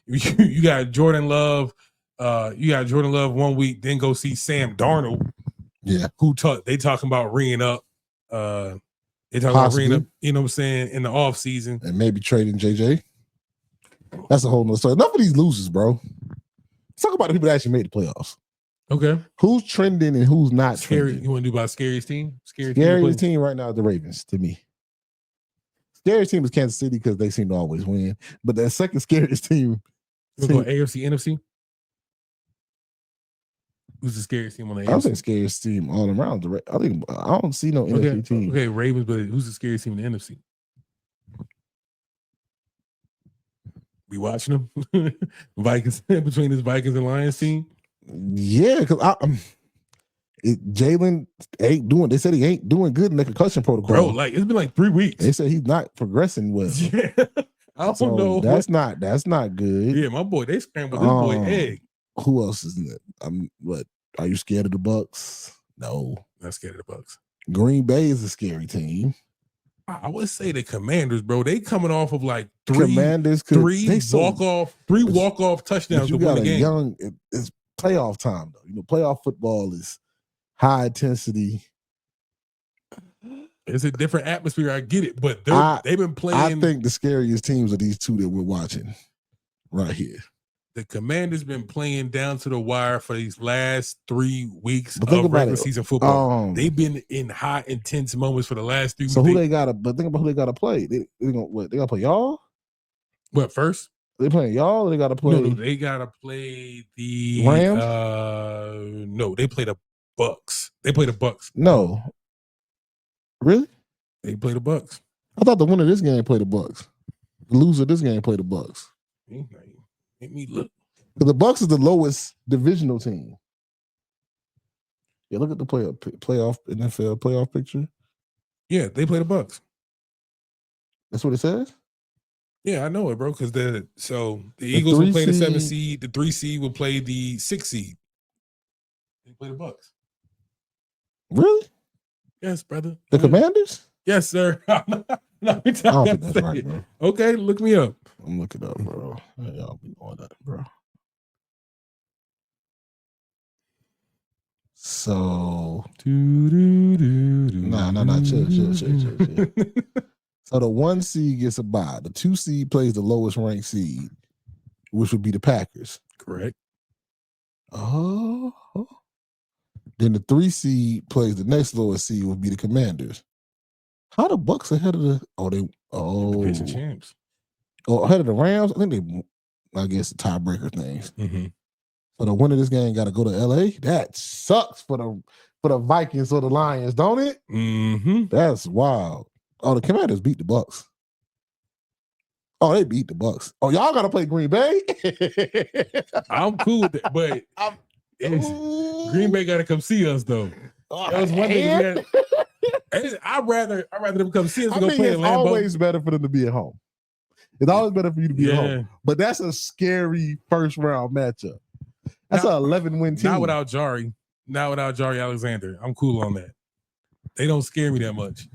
you got Jordan Love, 1 week, then go see Sam Darnold. Yeah, they talking about ringing up. They talking about ringing up. You know what I'm saying, in the off season and maybe trading JJ. That's a whole nother story. Enough of these losers, bro. Let's talk about the people that actually made the playoffs. Okay, who's trending and who's not trending? You want to do about scariest team? Scariest team right now is the Ravens to me. Scariest team is Kansas City because they seem to always win. But that second scariest team. You go AFC, NFC? Who's the scariest team on the AFC? I think scariest team all around. I don't see no NFC team. Okay, Ravens, but who's the scariest team in the NFC? We watching them? Vikings, between this Vikings and Lions team? Yeah, because Jalen ain't doing. They said he ain't doing good in the concussion protocol. Bro, like, it's been like 3 weeks. They said he's not progressing well. Yeah, I don't know. That's not good. Yeah, my boy, they scrambled this boy egg. Who else is in it? What? Are you scared of the Bucks? No, not scared of the Bucks. Green Bay is a scary team. I would say the Commanders, bro. They coming off of like Commanders three walk-off touchdowns you to win got the game. it's playoff time though. You know, playoff football is high intensity. It's a different atmosphere. I get it, but they've been playing. I think the scariest teams are these two that we're watching right here. The Commanders been playing down to the wire for these last 3 weeks of regular season football. They've been in high intense moments for the last 3 weeks. So who they gotta? But think about who they gotta play. They gotta play y'all. What first? They playing y'all. Or they gotta play. No, they gotta play the Rams. No, they play the Bucks. They play the Bucks. No, really? They play the Bucks. I thought the winner of this game play the Bucks. The loser of this game play the Bucks. Make me look. Because the Bucks is the lowest divisional team. Yeah, look at the playoff NFL playoff picture. Yeah, they play the Bucks. That's what it says? Yeah, I know it, bro. Because the Eagles will play the 7 seed, the 3 seed will play the 6 seed. They play the Bucks. Really? Yes, brother. The Commanders? Yes, sir. I don't think that's right, bro. Okay, look me up. I'm looking up, bro. Y'all be on that, bro. So, chill. So the 1 seed gets a bye. The 2 seed plays the lowest ranked seed, which would be the Packers. Correct. Oh. Then the 3 seed plays the next lowest seed, would be the Commanders. How the Bucks ahead of the division champs? Oh, ahead of the Rams. I guess the tiebreaker things. Mm-hmm. So the winner of this game got to go to LA. That sucks for the Vikings or the Lions, don't it? Mm-hmm. That's wild. Oh, the Commanders beat the Bucks. Oh, they beat the Bucks. Oh, y'all got to play Green Bay. I'm cool with that, but Green Bay got to come see us though. That was one thing. I'd rather them come see us and go play in Lambeau. It's always better for them to be at home. It's always better for you to be at home. But that's a scary first round matchup. That's an 11-win team. Not without Jari. Not without Jari Alexander. I'm cool on that. They don't scare me that much.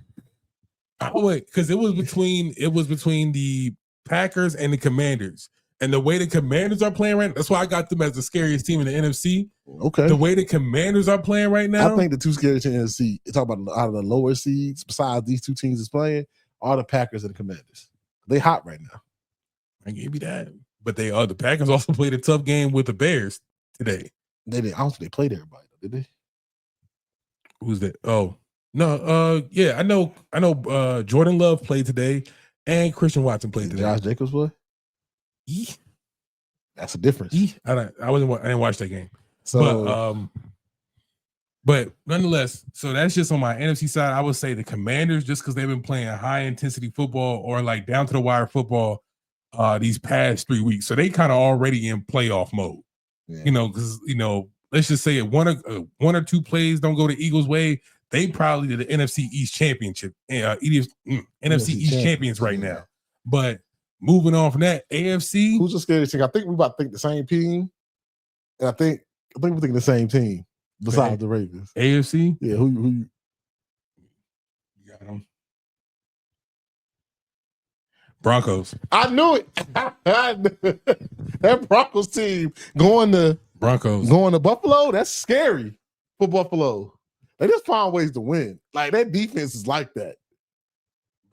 Because it was between the Packers and the Commanders. And the way the Commanders are playing right now, that's why I got them as the scariest team in the NFC. Okay. The way the Commanders are playing right now. I think the two scariest teams in the NFC, talk about out of the lower seeds, besides these two teams is playing, are the Packers and the Commanders. They hot right now. I gave you that. But the Packers also played a tough game with the Bears today. They didn't. I don't think they played everybody, did they? Who's that? Oh. No, yeah, I know Jordan Love played today and Christian Watson played today. Josh Jacobs play? That's a difference. I didn't watch that game. So but nonetheless, so that's just on my NFC side. I would say the Commanders, just because they've been playing high intensity football or like down to the wire football these past 3 weeks. So they kind of already in playoff mode. Yeah. Because let's just say one or two plays don't go the Eagles' way. They probably did the NFC East Championship, NFC East champions right now. But moving on from that, AFC. Who's the scariest team? I think we about to think the same team. And I think we're thinking the same team besides the Ravens. AFC? Yeah, who you got them? Broncos. I knew it. That Broncos team going to Buffalo, that's scary for Buffalo. They just find ways to win. Like, that defense is like that.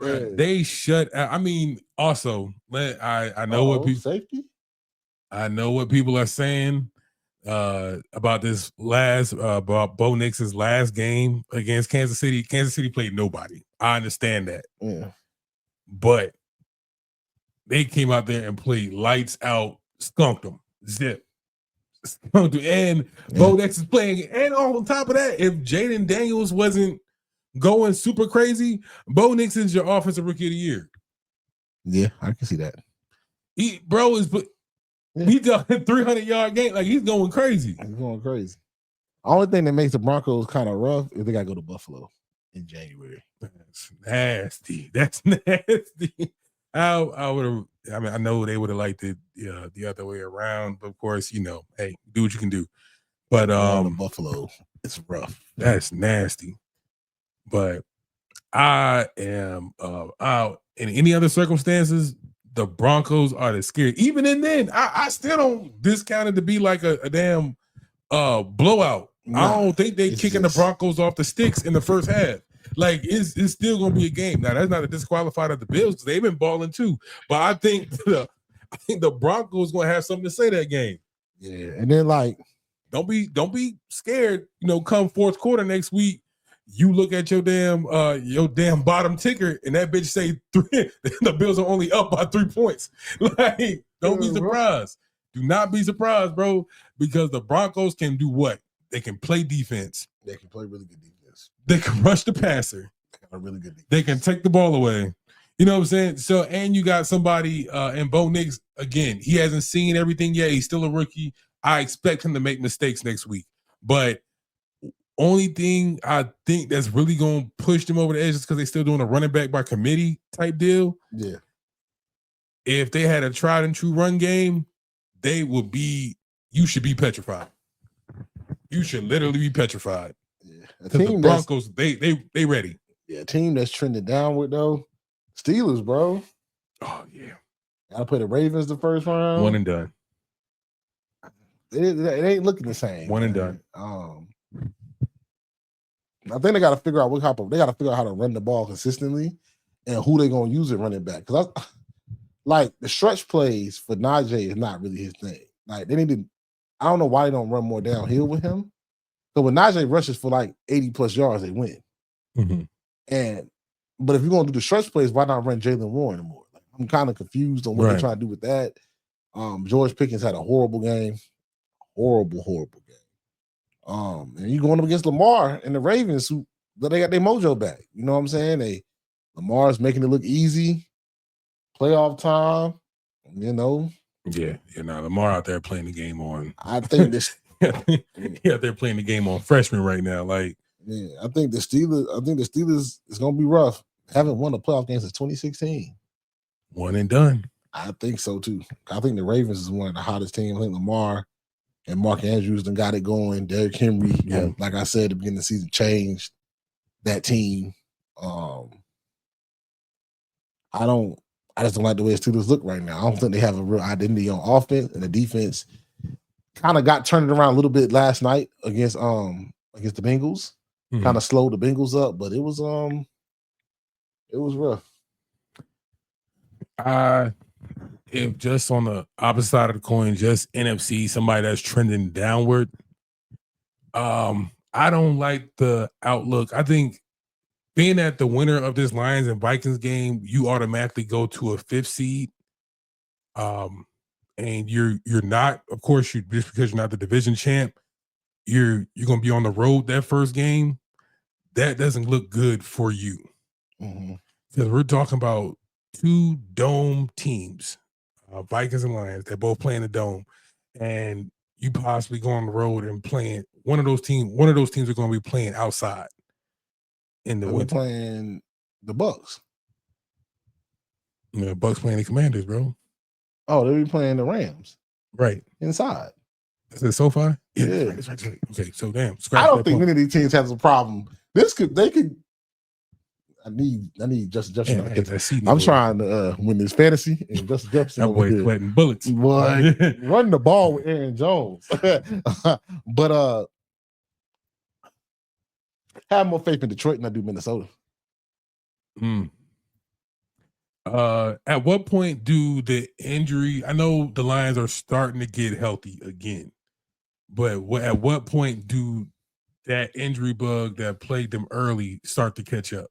Right. They shut out. I mean, also, I know what people safety. I know what people are saying about this about Bo Nix's last game against Kansas City. Kansas City played nobody. I understand that. Yeah. But they came out there and played lights out, skunked them, zip. And Bo Nix is playing. And on top of that, if Jaden Daniels wasn't going super crazy, Bo Nix is your offensive rookie of the year. Yeah, I can see that. He done a 300-yard game. Like, he's going crazy. He's going crazy. Only thing that makes the Broncos kind of rough is they got to go to Buffalo in January. That's nasty. That's nasty. I know they would have liked it the other way around, but of course, hey, do what you can do. But Buffalo, it's rough. That's nasty. But I am out. In any other circumstances, the Broncos are the scary. Even in then, I still don't discount it to be like a damn blowout. I don't think they kicking the Broncos off the sticks in the first half. Like it's still gonna be a game. Now that's not to disqualify of the Bills because they've been balling too. But I think the Broncos gonna have something to say that game. Yeah, and then like don't be scared. Come fourth quarter next week, you look at your damn bottom ticker and that bitch say 3. The Bills are only up by 3 points. Like don't be surprised. Do not be surprised, bro, because the Broncos can do what? They can play defense. They can play really good defense. They can rush the passer. They got a really good defense. They can take the ball away. You know what I'm saying? So, and you got somebody, and Bo Nix, again, he hasn't seen everything yet. He's still a rookie. I expect him to make mistakes next week. But only thing I think that's really going to push them over the edge is because they're still doing a running back by committee type deal. Yeah. If they had a tried and true run game, you should be petrified. You should literally be petrified. Yeah. The Broncos, they ready. Yeah, a team that's trending downward though. Steelers, bro. Oh yeah. Gotta play the Ravens the first round. One and done. It ain't looking the same. One and done. I think they got to figure out they got to figure out how to run the ball consistently, and who they gonna use it running back. Because like the stretch plays for Najee is not really his thing. Like they need to. I don't know why they don't run more downhill with him. So when Najee rushes for like 80+ yards, they win. Mm-hmm. But if you're gonna do the stretch plays, why not run Jalen Warren more? Like, I'm kind of confused on what they're trying to do with that. George Pickens had a horrible game. Horrible game. And you going up against Lamar and the Ravens, but they got their mojo back. You know what I'm saying? Lamar's making it look easy. Playoff time, Yeah, Lamar out there playing the game on. I think this. He out there playing the game on freshman right now. Like, yeah, I think the Steelers is gonna be rough. Haven't won a playoff game since 2016. One and done. I think so too. I think the Ravens is one of the hottest teams. I think Lamar and Mark Andrews done got it going. Derrick Henry, like I said at the beginning of the season, changed that team. I just don't like the way the Steelers look right now. I don't think they have a real identity on offense, and the defense kind of got turned around a little bit last night against the Bengals. Mm-hmm. Kind of slowed the Bengals up, but it was rough. If just on the opposite side of the coin, just NFC, somebody that's trending downward, I don't like the outlook. I think being at the winner of this Lions and Vikings game, you automatically go to a 5th seed. And you're not, of course, just because you're not the division champ, you're going to be on the road that first game. That doesn't look good for you. Because we're talking about 2 dome teams, Vikings and Lions. They're both playing the dome, and you possibly go on the road and playing one of those teams. One of those teams are going to be playing outside in the winter. Playing the Bucks. The Bucks playing the Commanders, bro. Oh, they'll be playing the Rams, right inside. Is it SoFi? Yeah. That's right. Okay, so damn. I don't think any of these teams has a problem. They could. I need Justin Jefferson. I'm trying to win this fantasy, and Justin Jefferson that boy sweating bullets. Boy, run the ball with Aaron Jones. But have more faith in Detroit than I do Minnesota. At what point do the injury? I know the Lions are starting to get healthy again, but at what point do that injury bug that plagued them early start to catch up?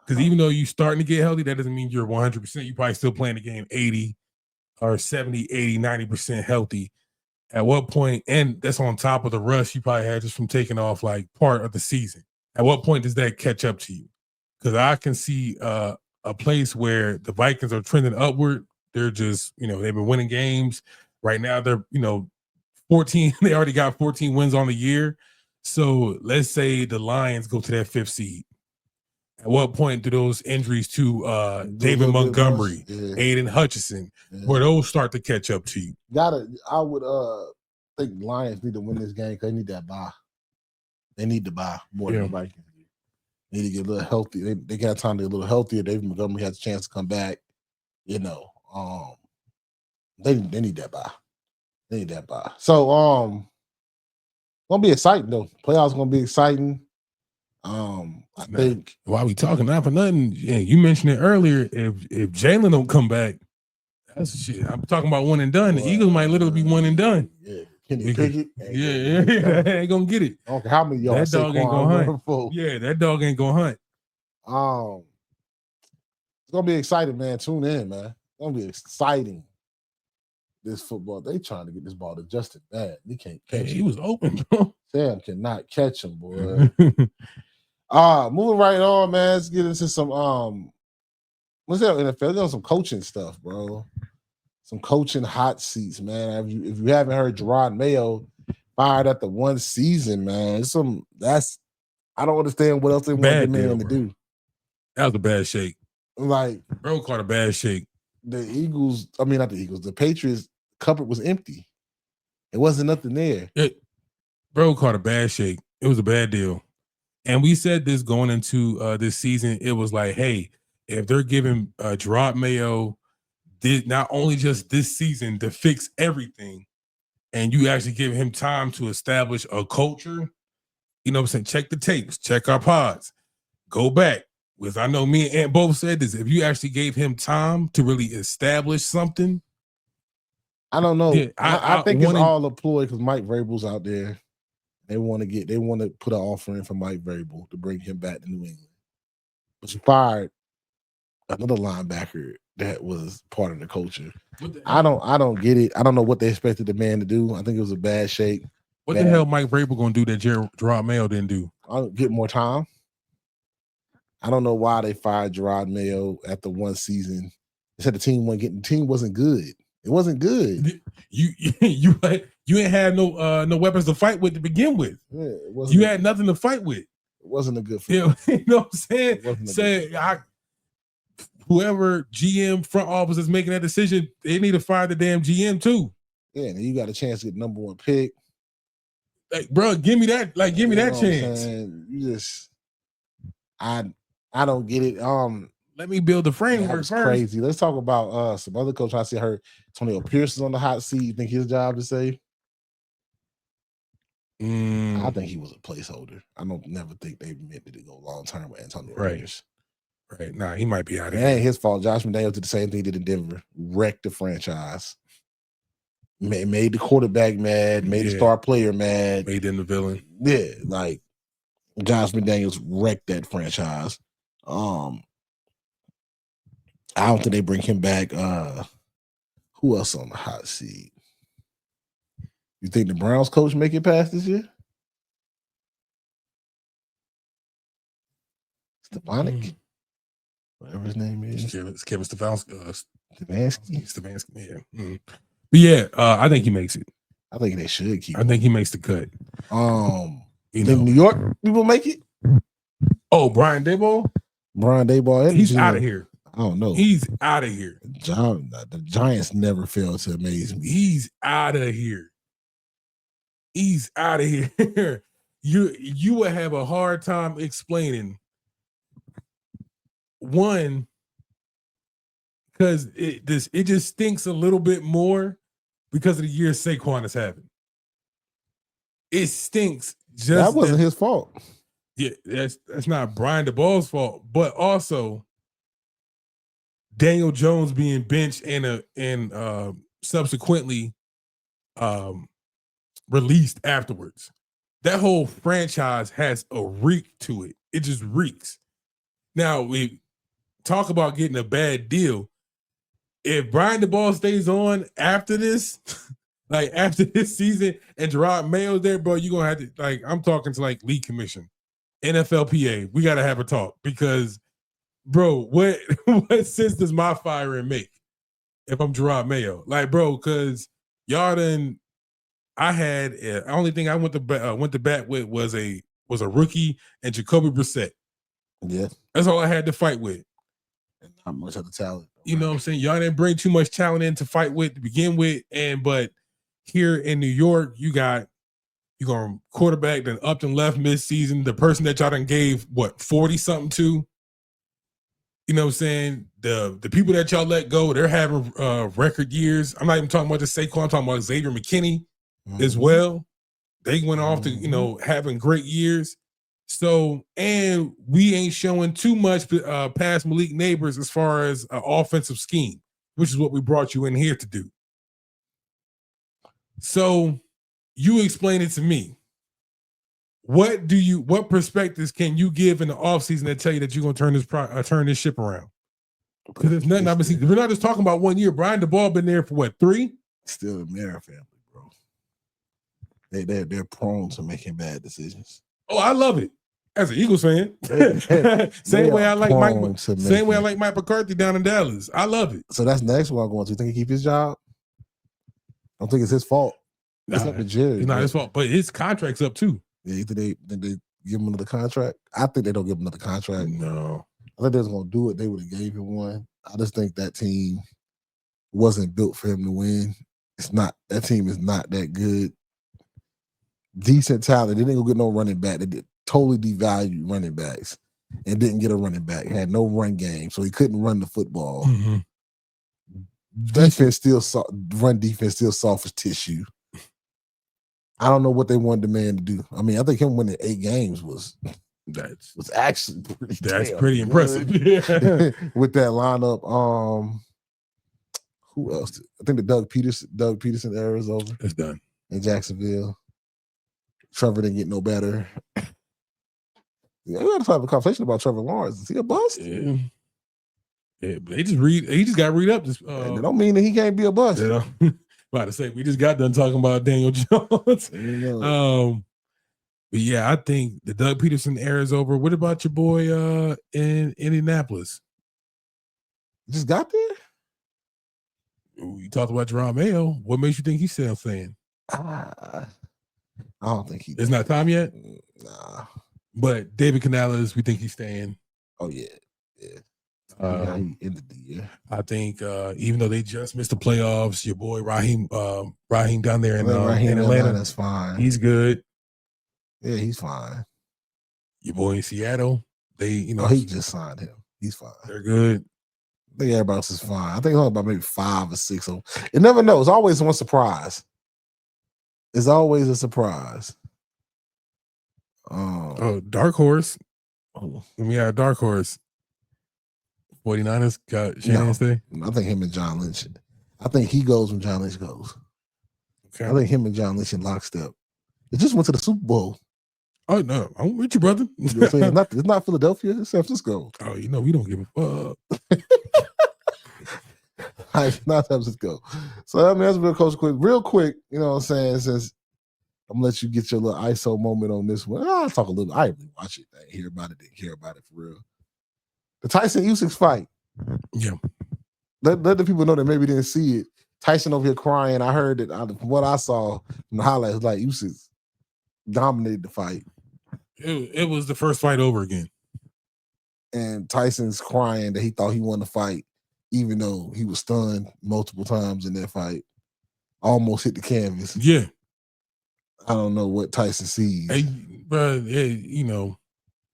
Because even though you're starting to get healthy, that doesn't mean you're 100%. You're probably still playing the game 80 or 70, 80, 90% healthy. At what point, and that's on top of the rust you probably had just from taking off like part of the season. At what point does that catch up to you? Because I can see a place where the Vikings are trending upward. They're just, they've been winning games. Right now they're, 14. They already got 14 wins on the year. So let's say the Lions go to that 5th seed. At what point do those injuries to David Montgomery, Aiden Hutchinson, where those start to catch up to you? I would think Lions need to win this game because they need that bye. They need to buy more than the Vikings. Need to get a little healthy. They got time to get a little healthier. David Montgomery has a chance to come back. You know, they need that bye. They need that bye. So gonna be exciting though. Playoffs gonna be exciting. I think while we talking not for nothing, yeah, you mentioned it earlier. If Jalen don't come back, that's shit. I'm talking about one and done. The Eagles might literally be one and done. Yeah, Kenny Pickett. Ain't gonna get it. Okay, how many yards that dog ain't gonna hunt? For? Yeah, that dog ain't gonna hunt. It's gonna be exciting, man. Tune in, man. It's gonna be exciting. This football, they trying to get this ball to Justin bad. He can't catch it. He was open, bro. Sam cannot catch him, boy. Moving right on, man. Let's get into some what's that NFL? There's some coaching stuff, bro. Some coaching hot seats, man. If you haven't heard, Gerard Mayo fired after one season, man. I don't understand what else they want the man to do. That was a bad shake. Like, bro caught a bad shake. Not the Eagles. The Patriots cupboard was empty. It wasn't nothing there. Bro caught a bad shake. It was a bad deal. And we said this going into this season. It was like, hey, if they're giving Gerard Mayo not only just this season to fix everything, and you actually give him time to establish a culture, you know what I'm saying? Check the tapes, check our pods, go back. Because I know me and Ant both said this. If you actually gave him time to really establish something, I don't know. Yeah, I think it's all a ploy because Mike Vrabel's out there. They want to put an offer in for Mike Vrabel to bring him back to New England. But you fired another linebacker that was part of the culture. I don't get it. I don't know what they expected the man to do. I think it was a bad shake. What the hell Mike Vrabel gonna do that Gerard Mayo didn't do? I'll get more time. I don't know why they fired Gerard Mayo after one season. They said the team wasn't good. It wasn't good. You ain't had no weapons to fight with to begin with. Yeah, you had nothing to fight with. It wasn't a good fit. You know what I'm saying? Whoever GM front office is making that decision, they need to fire the damn GM too. Yeah, and you got a chance to get the number one pick. Like, bro, give me that. Like, give me that chance. You just, I don't get it. Let me build the framework first. Crazy. Let's talk about some other coach. I see her. Antonio Pierce is on the hot seat. You think his job is safe? I think he was a placeholder. I don't never think they meant to go long term with Antonio Pierce. Right. Nah, he might be out of here. It ain't his fault. Josh McDaniels did the same thing he did in Denver. Wrecked the franchise. Made the quarterback mad. Made the star player mad. Made him the villain. Yeah, like Josh McDaniels wrecked that franchise. I don't think they bring him back. Who else on the hot seat? You think the Browns coach make it past this year? Stefanik? Whatever his name is. It's Kevin Stefanski. Stefanski, yeah. But yeah, I think he makes it. I think they should keep him. I think he makes the cut. New York people make it? Oh, Brian Daboll? He's out of here. I don't know. He's out of here. The Giants never fail to amaze me. He's out of here. He's out of here. You would have a hard time explaining one, because it just stinks a little bit more because of the year Saquon is having. It stinks. That wasn't his fault. Yeah, that's not Brian DeBall's fault, but also Daniel Jones being benched and subsequently released afterwards. That whole franchise has a reek to it. It just reeks. Now, we talk about getting a bad deal. If Brian DeBall stays on after this, like after this season, and Gerard Mayo's there, bro, you're going to have to, I'm talking to league commission, NFLPA. We got to have a talk because, bro, what sense does my firing make if I'm Gerard Mayo? Bro, because y'all done, the only thing I went to bat with was a rookie and Jacoby Brissett. Yeah. That's all I had to fight with. And not much of the talent. You know what I'm saying? Y'all didn't bring too much talent in to fight with to begin with. But here in New York, you got You're going to quarterback that upped and left mid-season. The person that y'all done gave, 40-something to? You know what I'm saying? The people that y'all let go, they're having record years. I'm not even talking about just Saquon. I'm talking about Xavier McKinney as well. They went off to, having great years. So, and we ain't showing too much past Malik Neighbors as far as an offensive scheme, which is what we brought you in here to do. So, you explain it to me. What perspectives can you give in the offseason that tell you that you're going to turn this ship around? Because there's nothing I've been seeing. We're not just talking about 1 year. Brian DeBall been there for what, 3? Still the Mara family, bro. They're prone to making bad decisions. Oh, I love it. As an Eagles fan, same way I like Mike McCarthy down in Dallas. I love it. So that's the next one I'm going to. Think he keep his job? I don't think it's his fault. It's not the Jerry. It's not his fault, but his contract's up too. Yeah, either they give him another contract. I think they don't give him another contract. No, I think they was going to do it. They would have gave him one. I just think that team wasn't built for him to win. That team is not that good. Decent talent. They didn't go get no running back. They totally devalued running backs and didn't get a running back. Had no run game, so he couldn't run the football. Mm-hmm. Run defense still soft as tissue. I don't know what they wanted the man to do. I mean, I think him winning 8 games was actually pretty impressive. Yeah. With that lineup. Who else? I think the Doug Peterson era is over. It's done. In Jacksonville. Trevor didn't get no better. Yeah, we got to have a conversation about Trevor Lawrence. Is he a bust? Yeah. He just got read up. That don't mean that he can't be a bust. About to say, we just got done talking about Daniel Jones. But yeah, I think the Doug Peterson era is over. What about your boy in Indianapolis? Just got there? You talked about Jerome Mayo. What makes you think he's still staying? I don't think he. It's not time yet? Nah. But David Canales, we think he's staying. Oh, yeah. He ended the year. I think even though they just missed the playoffs, your boy Raheem down there in Atlanta, that's fine. He's good. Yeah, he's fine. Your boy in Seattle, he just signed him. He's fine. They're good. I think everybody else is fine. I think it's only about maybe 5 or 6 of them. You never know. It's always one surprise. It's always a surprise. Dark horse. We got a dark horse. 49ers got Shanahan stay? I think him and John Lynch. I think he goes when John Lynch goes. Okay. I think him and John Lynch in lockstep. They just went to the Super Bowl. Oh, no. I'm with you, brother. You know what I'm saying? It's not Philadelphia. It's San Francisco. Oh, we don't give a fuck. Not San Francisco. So, that's real quick, you know what I'm saying? Since I'm going to let you get your little ISO moment on this one. I'll talk a little. I didn't really watch it. I didn't hear about it. Didn't care about it for real. The Tyson Usyk fight. Yeah. Let the people know that maybe didn't see it. Tyson over here crying. I heard that from what I saw from the highlights, like Usyk dominated the fight. It was the first fight over again. And Tyson's crying that he thought he won the fight, even though he was stunned multiple times in that fight. Almost hit the canvas. Yeah. I don't know what Tyson sees. Hey, bro,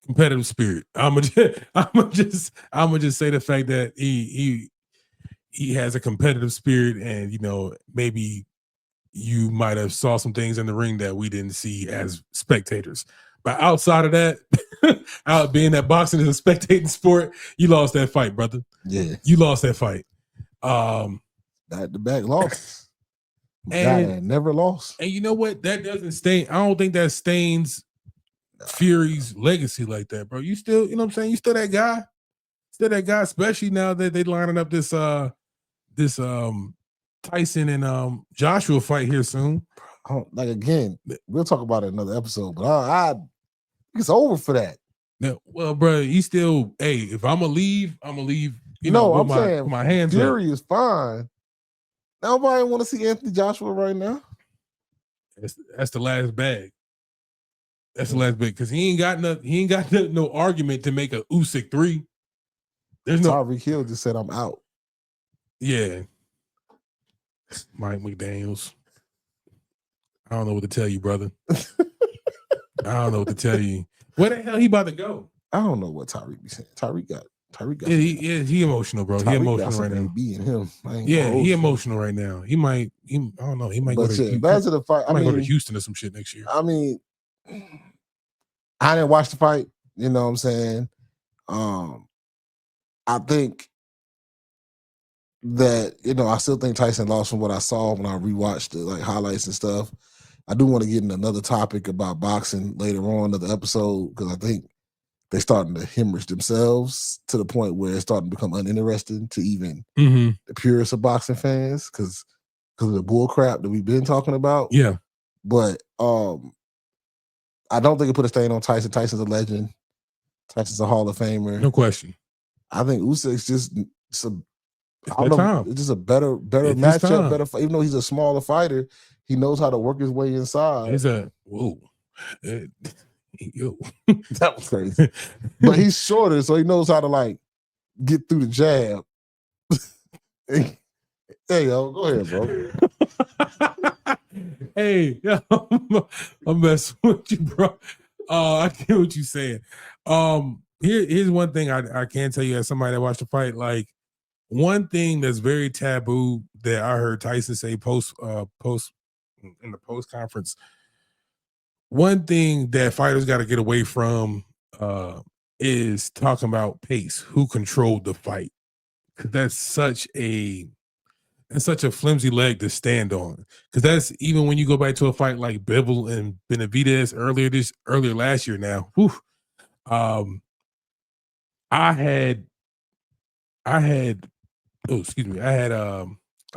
competitive spirit. I'm gonna just say the fact that he has a competitive spirit, and maybe you might have saw some things in the ring that we didn't see as spectators. But outside of that, out being that boxing is a spectating sport, you lost that fight, brother. Yeah, you lost that fight. Back loss. And never lost. And you know what? That doesn't stain. I don't think that stains Fury's legacy like that, bro. You still, you know what I'm saying? You still that guy. Still that guy, especially now that they lining up this Tyson and Joshua fight here soon. Again, we'll talk about it in another episode, but it's over for that. Yeah, well, bro, he still, if I'm gonna leave, I'm gonna leave. I'm saying my hands Fury up. Is fine. Nobody want to see Anthony Joshua right now. That's the last bag. That's the last bag because he ain't got no argument to make a Usyk 3. There's no. Tyreek Hill just said I'm out. Yeah. Mike McDaniels. I don't know what to tell you, brother. I don't know what to tell you. Where the hell he about to go? I don't know what Tyreek be saying. Tyreek got. Yeah, he emotional, bro. He emotional right now. AB in him. Yeah, he emotional right now. He might. I don't know. He might go to. Back to the fight. I might go to Houston or some shit next year. I mean, I didn't watch the fight. You know what I'm saying? I think that I still think Tyson lost from what I saw when I rewatched the highlights and stuff. I do want to get into another topic about boxing later on in the episode because I think they're starting to hemorrhage themselves to the point where it's starting to become uninteresting to even the purest of boxing fans because of the bull crap that we've been talking about. Yeah. But I don't think it put a stain on Tyson. Tyson's a legend. Tyson's a Hall of Famer. No question. I think Usyk's just it's just a better it's matchup, better even though he's a smaller fighter, he knows how to work his way inside. He's yo. That was crazy. But he's shorter, so he knows how to get through the jab. Hey, yo, go ahead, bro. Hey, yo, I'm messing with you, bro. I get what you're saying. Here's one thing I can tell you as somebody that watched the fight. One thing that's very taboo that I heard Tyson say post in the post conference. One thing that fighters got to get away from is talking about pace, who controlled the fight. Because that's such a flimsy leg to stand on. Because that's even when you go back to a fight like Bivol and Benavidez earlier last year. Now, I had I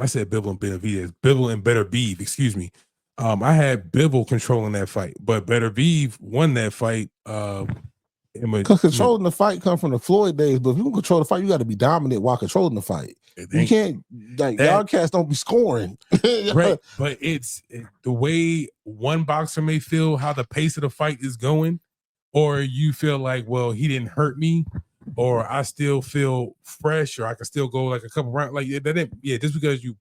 said Bivol and Benavidez, Bivol and Better Beeve, excuse me. I had Bivol controlling that fight, but Better Beeve won that fight. Because controlling the fight come from the Floyd days, but if you can control the fight, you got to be dominant while controlling the fight. You can't y'all cats don't be scoring. Right, but it's the way one boxer may feel how the pace of the fight is going, or you feel like, well, he didn't hurt me, or I still feel fresh, or I can still go a couple rounds. Just because you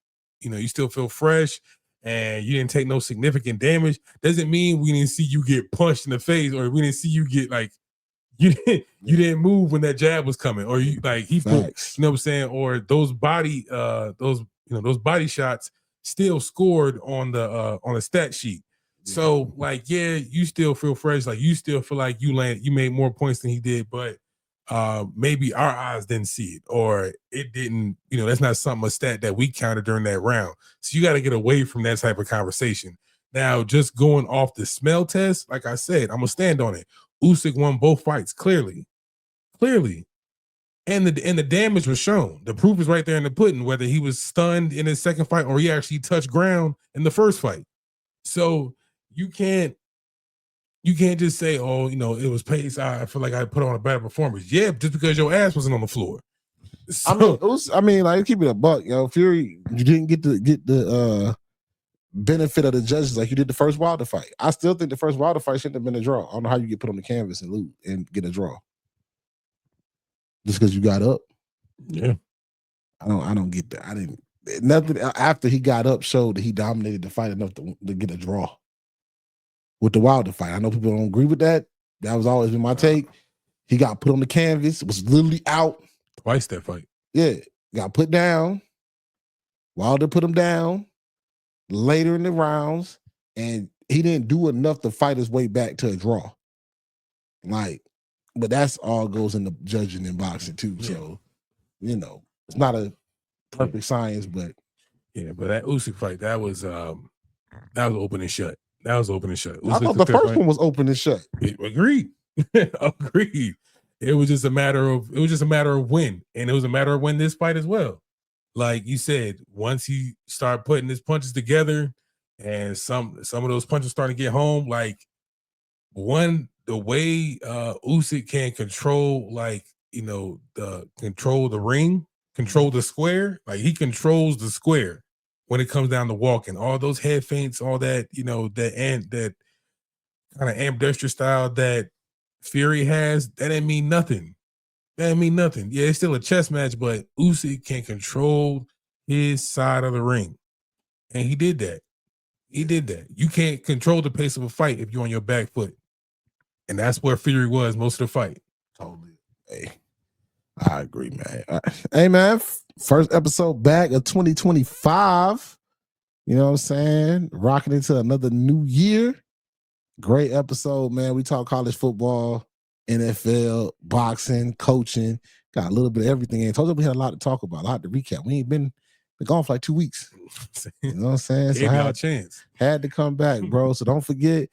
still feel fresh and you didn't take no significant damage doesn't mean we didn't see you get punched in the face, or we didn't see you get you didn't move when that jab was coming, or you he put, you know what I'm saying, or those body shots still scored on the stat sheet. So you still feel fresh, you still feel like you made more points than he did, but maybe our eyes didn't see it, or it didn't, that's not a stat that we counted during that round. So you got to get away from that type of conversation. Now, just going off the smell test, like I said, I'm gonna stand on it. Usyk won both fights clearly, and the damage was shown. The proof is right there in the pudding. Whether he was stunned in his second fight or he actually touched ground in the first fight. So you can't just say, oh, it was pace. I feel like I put on a better performance. Yeah, just because your ass wasn't on the floor. So, keep it a buck, Fury. You didn't get the benefit of the judges like you did the first Wilder fight. I still think the first Wilder fight shouldn't have been a draw. I don't know how you get put on the canvas and lose and get a draw just because you got up. Yeah, I don't get that. I didn't. Nothing after he got up showed that he dominated the fight enough to get a draw with the Wilder fight. I know people don't agree with that. That was always been my take. He got put on the canvas. Was literally out twice that fight. Yeah, got put down. Wilder put him down later in the rounds, and he didn't do enough to fight his way back to a draw. But that's all goes into judging in boxing too. Yeah. So, it's not a perfect science, but but that Usyk fight, that was open and shut. That was open and shut. I thought the first one was open and shut. Agreed. Agreed. It was just a matter of when, and it was a matter of when this fight as well. Like you said, once he started putting his punches together, and some of those punches starting to get home, the way Usyk can control control the ring, control the square, he controls the square when it comes down to walking. All those head feints, all that, that kind of ambidextrous style that Fury has, that didn't mean nothing. Yeah, it's still a chess match, but Usyk can control his side of the ring, and he did that. He did that. You can't control the pace of a fight if you're on your back foot. And that's where Fury was most of the fight. Totally. Hey, I agree, man. Hey, man, first episode back of 2025. You know what I'm saying? Rocking into another new year. Great episode, man. We talk college football, NFL, boxing, coaching. Got a little bit of everything. And told you we had a lot to talk about, a lot to recap. We ain't been gone for like 2 weeks. You know what I'm saying? Gave y'all a chance. Had to come back, bro. So don't forget,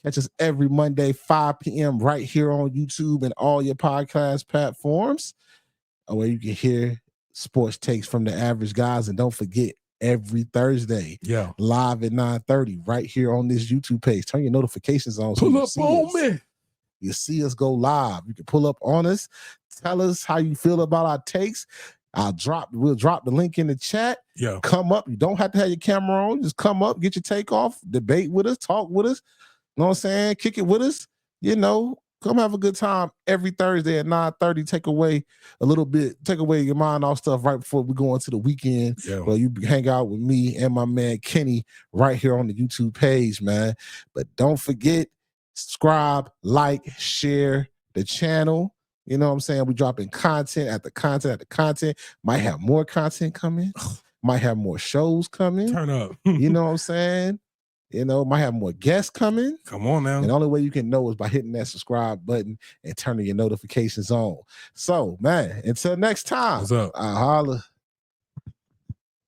catch us every Monday, 5 p.m. right here on YouTube and all your podcast platforms, where you can hear sports takes from the average guys. And don't forget, every Thursday, live at 9:30, right here on this YouTube page. Turn your notifications on. Pull up on me. You see us go live. You can pull up on us. Tell us how you feel about our takes. We'll drop the link in the chat. Yeah. Come up. You don't have to have your camera on. Just come up, get your take off, debate with us, talk with us. You know what I'm saying? Kick it with us. You know, come have a good time every Thursday at 9:30. Take away your mind off stuff right before we go into the weekend. Yeah. Well, you hang out with me and my man Kenny right here on the YouTube page, man. But don't forget, subscribe, like, share the channel. You know what I'm saying? We dropping content at the content. Might have more content coming. Might have more shows coming. Turn up. You know what I'm saying? You know, might have more guests coming. Come on now. And the only way you can know is by hitting that subscribe button and turning your notifications on. So, man, until next time, what's up? I holla.